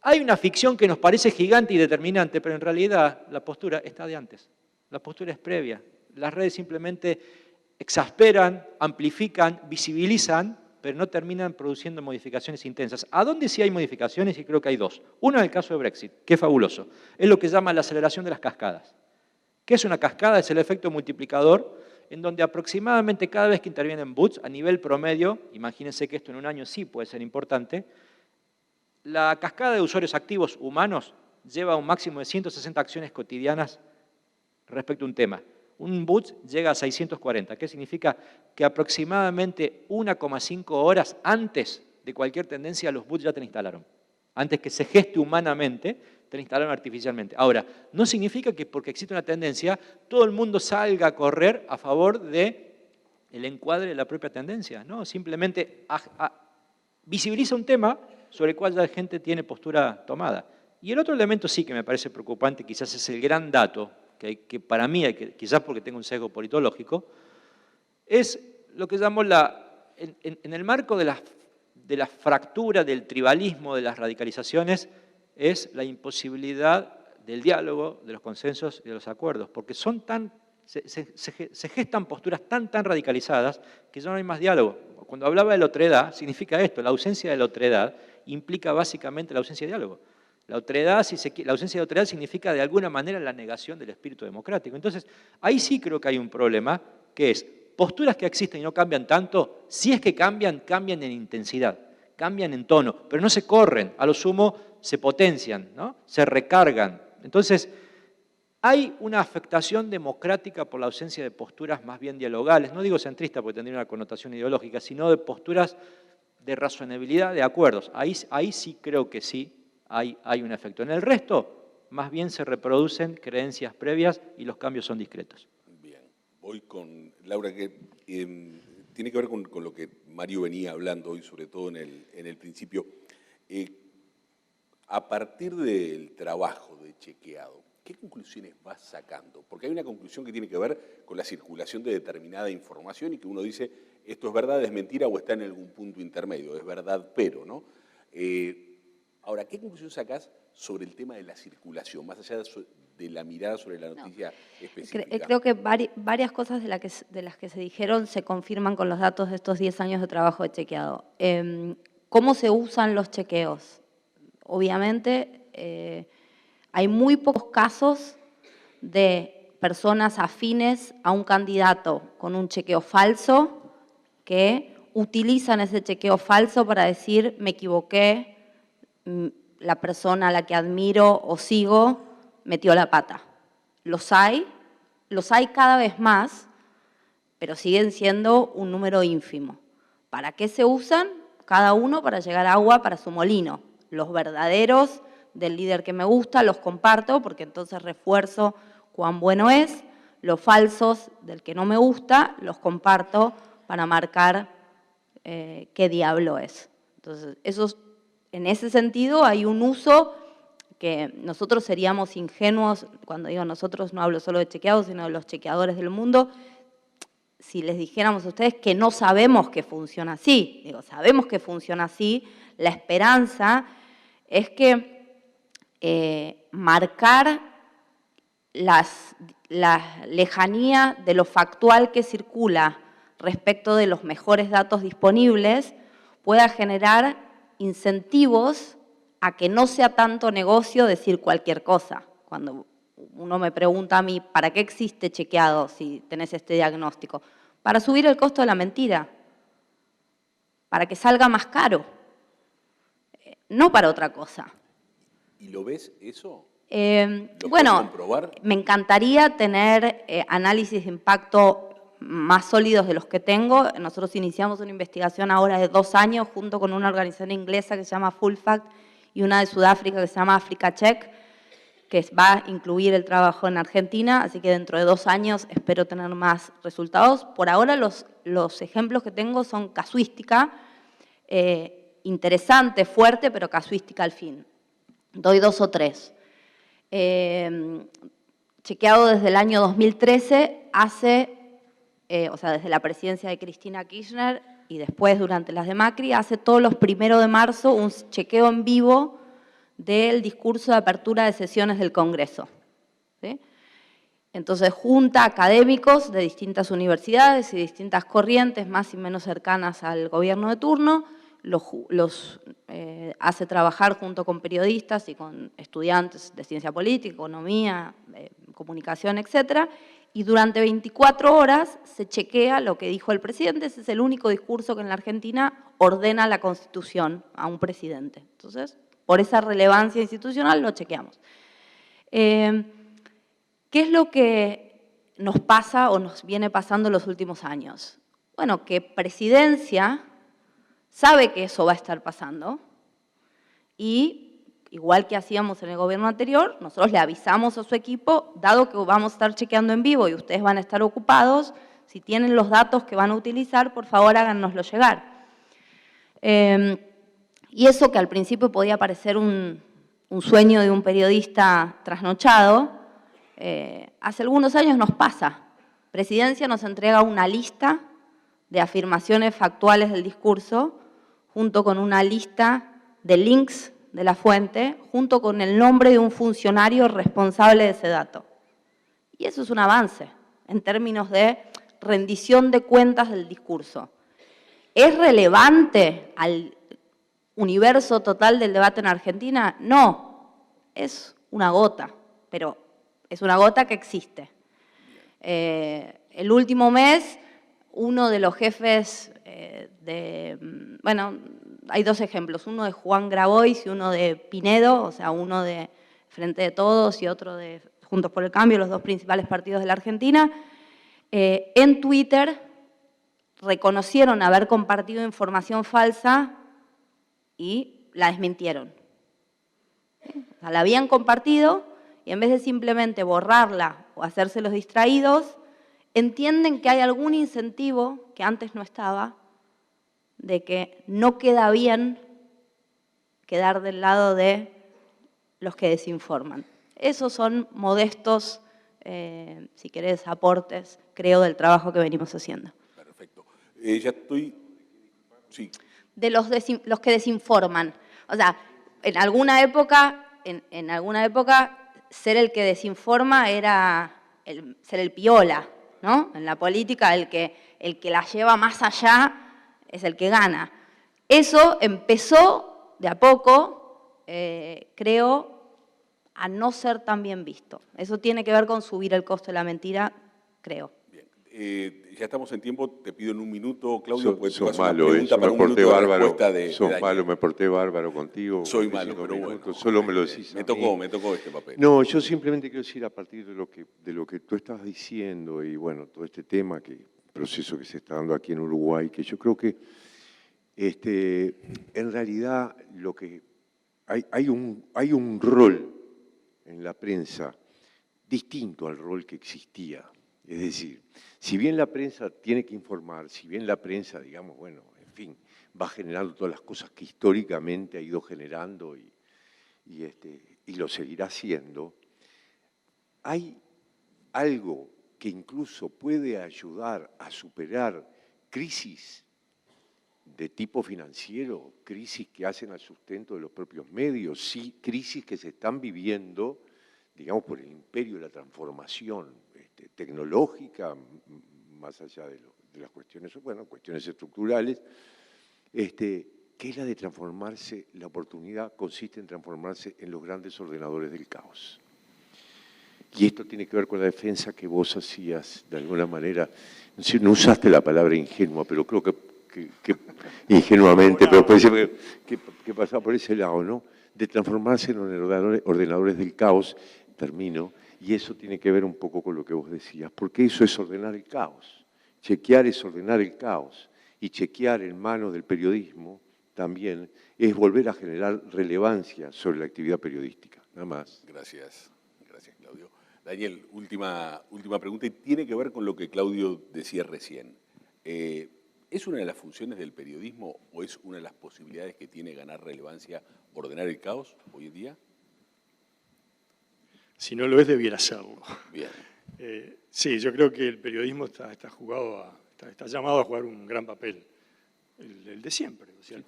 hay una ficción que nos parece gigante y determinante, pero en realidad la postura está de antes. La postura es previa. Las redes simplemente exasperan, amplifican, visibilizan, pero no terminan produciendo modificaciones intensas. ¿A dónde sí hay modificaciones? Y creo que hay dos. Uno en el caso de Brexit, que es fabuloso. Es lo que llama la aceleración de las cascadas. ¿Qué es una cascada? Es el efecto multiplicador, en donde aproximadamente cada vez que intervienen bots, a nivel promedio, imagínense que esto en un año sí puede ser importante, la cascada de usuarios activos humanos lleva a un máximo de 160 acciones cotidianas respecto a un tema. Un boot llega a 640, ¿qué significa? Que aproximadamente 1,5 horas antes de cualquier tendencia los bots ya te la instalaron. Antes que se geste humanamente, te la instalaron artificialmente. Ahora, no significa que porque existe una tendencia, todo el mundo salga a correr a favor del encuadre de la propia tendencia. ¿No? Simplemente visibiliza un tema sobre el cual ya la gente tiene postura tomada. Y el otro elemento sí que me parece preocupante, quizás es el gran dato, que para mí, quizás porque tengo un sesgo politológico, es lo que llamo en el marco de la fractura, del tribalismo, de las radicalizaciones, es la imposibilidad del diálogo, de los consensos y de los acuerdos, porque son se gestan posturas tan radicalizadas que ya no hay más diálogo. Cuando hablaba de la otredad, significa esto, la ausencia de la otredad implica básicamente la ausencia de diálogo. La ausencia de otredad significa de alguna manera la negación del espíritu democrático. Entonces, ahí sí creo que hay un problema, que es posturas que existen y no cambian tanto, si es que cambian, cambian en intensidad, cambian en tono, pero no se corren, a lo sumo se potencian, ¿no? Se recargan. Entonces, hay una afectación democrática por la ausencia de posturas más bien dialogales, no digo centrista porque tendría una connotación ideológica, sino de posturas de razonabilidad, de acuerdos. Ahí sí creo que sí hay un efecto. En el resto, más bien se reproducen creencias previas y los cambios son discretos. Bien, voy con Laura, que tiene que ver con lo que Mario venía hablando hoy, sobre todo en el principio. A partir del trabajo de chequeado, ¿qué conclusiones vas sacando? Porque hay una conclusión que tiene que ver con la circulación de determinada información y que uno dice, esto es verdad, es mentira o está en algún punto intermedio, es verdad, pero, ¿no? Ahora, ¿qué conclusión sacás sobre el tema de la circulación, más allá de la mirada sobre la noticia específica? Creo que varias cosas de las que se dijeron se confirman con los datos de estos 10 años de trabajo de chequeado. ¿Cómo se usan los chequeos? Obviamente, hay muy pocos casos de personas afines a un candidato con un chequeo falso que utilizan ese chequeo falso para decir, me equivoqué, la persona a la que admiro o sigo metió la pata. Los hay cada vez más, pero siguen siendo un número ínfimo. ¿Para qué se usan? Cada uno para llegar agua para su molino. Los verdaderos del líder que me gusta los comparto porque entonces refuerzo cuán bueno es. Los falsos del que no me gusta los comparto para marcar qué diablo es. Entonces, en ese sentido hay un uso que nosotros seríamos ingenuos, cuando digo nosotros no hablo solo de chequeados, sino de los chequeadores del mundo, si les dijéramos a ustedes que no sabemos que funciona así. Digo, sabemos que funciona así, la esperanza es que marcar la lejanía de lo factual que circula respecto de los mejores datos disponibles pueda generar incentivos a que no sea tanto negocio decir cualquier cosa. Cuando uno me pregunta a mí, ¿para qué existe chequeado si tenés este diagnóstico? Para subir el costo de la mentira, para que salga más caro, no para otra cosa. ¿Y lo ves eso? Bueno, comprobar? Me encantaría tener análisis de impacto más sólidos de los que tengo. Nosotros iniciamos una investigación ahora de 2 años junto con una organización inglesa que se llama Full Fact y una de Sudáfrica que se llama Africa Check, que va a incluir el trabajo en Argentina, así que dentro de 2 años espero tener más resultados. Por ahora los ejemplos que tengo son casuística, interesante, fuerte, pero casuística al fin. Doy 2 o 3. Chequeado desde el año 2013, o sea, desde la presidencia de Cristina Kirchner y después durante las de Macri, hace todos los 1 de marzo un chequeo en vivo del discurso de apertura de sesiones del Congreso. ¿Sí? Entonces junta académicos de distintas universidades y distintas corrientes más y menos cercanas al gobierno de turno, los hace trabajar junto con periodistas y con estudiantes de ciencia política, economía, comunicación, etcétera, y durante 24 horas se chequea lo que dijo el presidente. Ese es el único discurso que en la Argentina ordena la Constitución a un presidente. Entonces, por esa relevancia institucional lo chequeamos. ¿Qué es lo que nos pasa o nos viene pasando en los últimos años? Bueno, que Presidencia sabe que eso va a estar pasando y, igual que hacíamos en el gobierno anterior, nosotros le avisamos a su equipo, dado que vamos a estar chequeando en vivo y ustedes van a estar ocupados, si tienen los datos que van a utilizar, por favor háganoslo llegar. Y eso que al principio podía parecer un sueño de un periodista trasnochado, hace algunos años nos pasa. Presidencia nos entrega una lista de afirmaciones factuales del discurso, junto con una lista de links de la fuente junto con el nombre de un funcionario responsable de ese dato. Y eso es un avance en términos de rendición de cuentas del discurso. ¿Es relevante al universo total del debate en Argentina? No, es una gota, pero es una gota que existe. El último mes, uno de los jefes bueno, hay dos ejemplos, uno de Juan Grabois y uno de Pinedo, o sea, uno de Frente de Todos y otro de Juntos por el Cambio, los dos principales partidos de la Argentina, en Twitter reconocieron haber compartido información falsa y la desmintieron. O sea, la habían compartido y en vez de simplemente borrarla o hacerse los distraídos, entienden que hay algún incentivo que antes no estaba, de que no queda bien quedar del lado de los que desinforman. Esos son modestos, si querés, aportes, creo, del trabajo que venimos haciendo. Perfecto. Ya estoy... Sí. De los que desinforman. O sea, en alguna época, ser el que desinforma era ser el piola, ¿no? En la política, el que la lleva más allá es el que gana. Eso empezó de a poco, creo, a no ser tan bien visto. Eso tiene que ver con subir el costo de la mentira, creo. Bien. Ya estamos en tiempo, te pido en un minuto, Claudio, porque Sos tú haces malo, una pregunta para un minuto de respuesta de sos Daniel. malo, me porté bárbaro contigo. Soy malo, 25 pero minutos, bueno. solo me lo decís Me a tocó, mí. me tocó este papel. No, yo simplemente quiero decir a partir de lo que tú estabas diciendo y bueno, todo este tema, proceso que se está dando aquí en Uruguay, que yo creo que en realidad lo que hay un rol en la prensa distinto al rol que existía. Es decir, si bien la prensa tiene que informar, si bien la prensa, digamos, bueno, en fin, va generando todas las cosas que históricamente ha ido generando y lo seguirá haciendo, hay algo que incluso puede ayudar a superar crisis de tipo financiero, crisis que hacen al sustento de los propios medios, sí, crisis que se están viviendo, digamos, por el imperio de la transformación tecnológica, más allá de las cuestiones, bueno, cuestiones estructurales, que es la de transformarse, la oportunidad consiste en transformarse en los grandes ordenadores del caos. Y esto tiene que ver con la defensa que vos hacías, de alguna manera, no usaste la palabra ingenua, pero creo que ingenuamente, pero parece que pasaba por ese lado, ¿no? De transformarse en ordenadores del caos, termino, y eso tiene que ver un poco con lo que vos decías, porque eso es ordenar el caos. Chequear es ordenar el caos, y chequear en manos del periodismo también es volver a generar relevancia sobre la actividad periodística, nada más. Gracias, gracias, Claudio. Daniel, última pregunta, y tiene que ver con lo que Claudio decía recién. ¿Es una de las funciones del periodismo o es una de las posibilidades que tiene ganar relevancia ordenar el caos hoy en día? Si no lo es, debiera serlo. Bien. Sí, yo creo que el periodismo está llamado a jugar un gran papel, el de siempre. O sea, el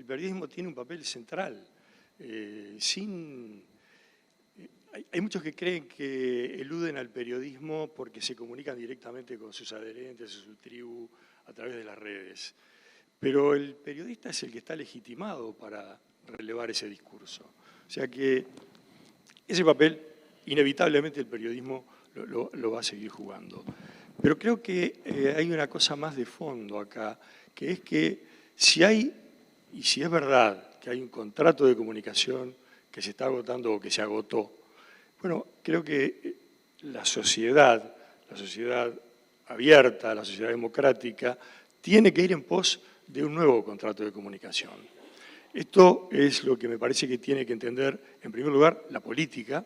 periodismo tiene un papel central. Hay muchos que creen que eluden al periodismo porque se comunican directamente con sus adherentes, su tribu, a través de las redes. Pero el periodista es el que está legitimado para relevar ese discurso. O sea que ese papel, inevitablemente el periodismo lo va a seguir jugando. Pero creo que hay una cosa más de fondo acá, que es que si es verdad que hay un contrato de comunicación que se está agotando o que se agotó, bueno, creo que la sociedad abierta, la sociedad democrática, tiene que ir en pos de un nuevo contrato de comunicación. Esto es lo que me parece que tiene que entender, en primer lugar, la política,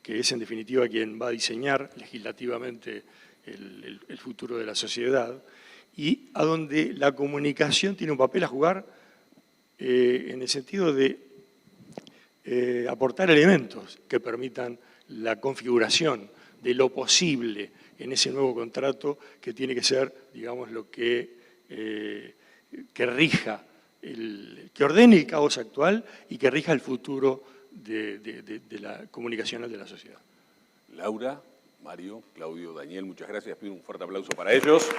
que es en definitiva quien va a diseñar legislativamente el futuro de la sociedad, y a donde la comunicación tiene un papel a jugar en el sentido de aportar elementos que permitan la configuración de lo posible en ese nuevo contrato que tiene que ser, digamos, lo que rija, que ordene el caos actual y que rija el futuro de la comunicacional de la sociedad. Laura, Mario, Claudio, Daniel, muchas gracias. Pido un fuerte aplauso para ellos.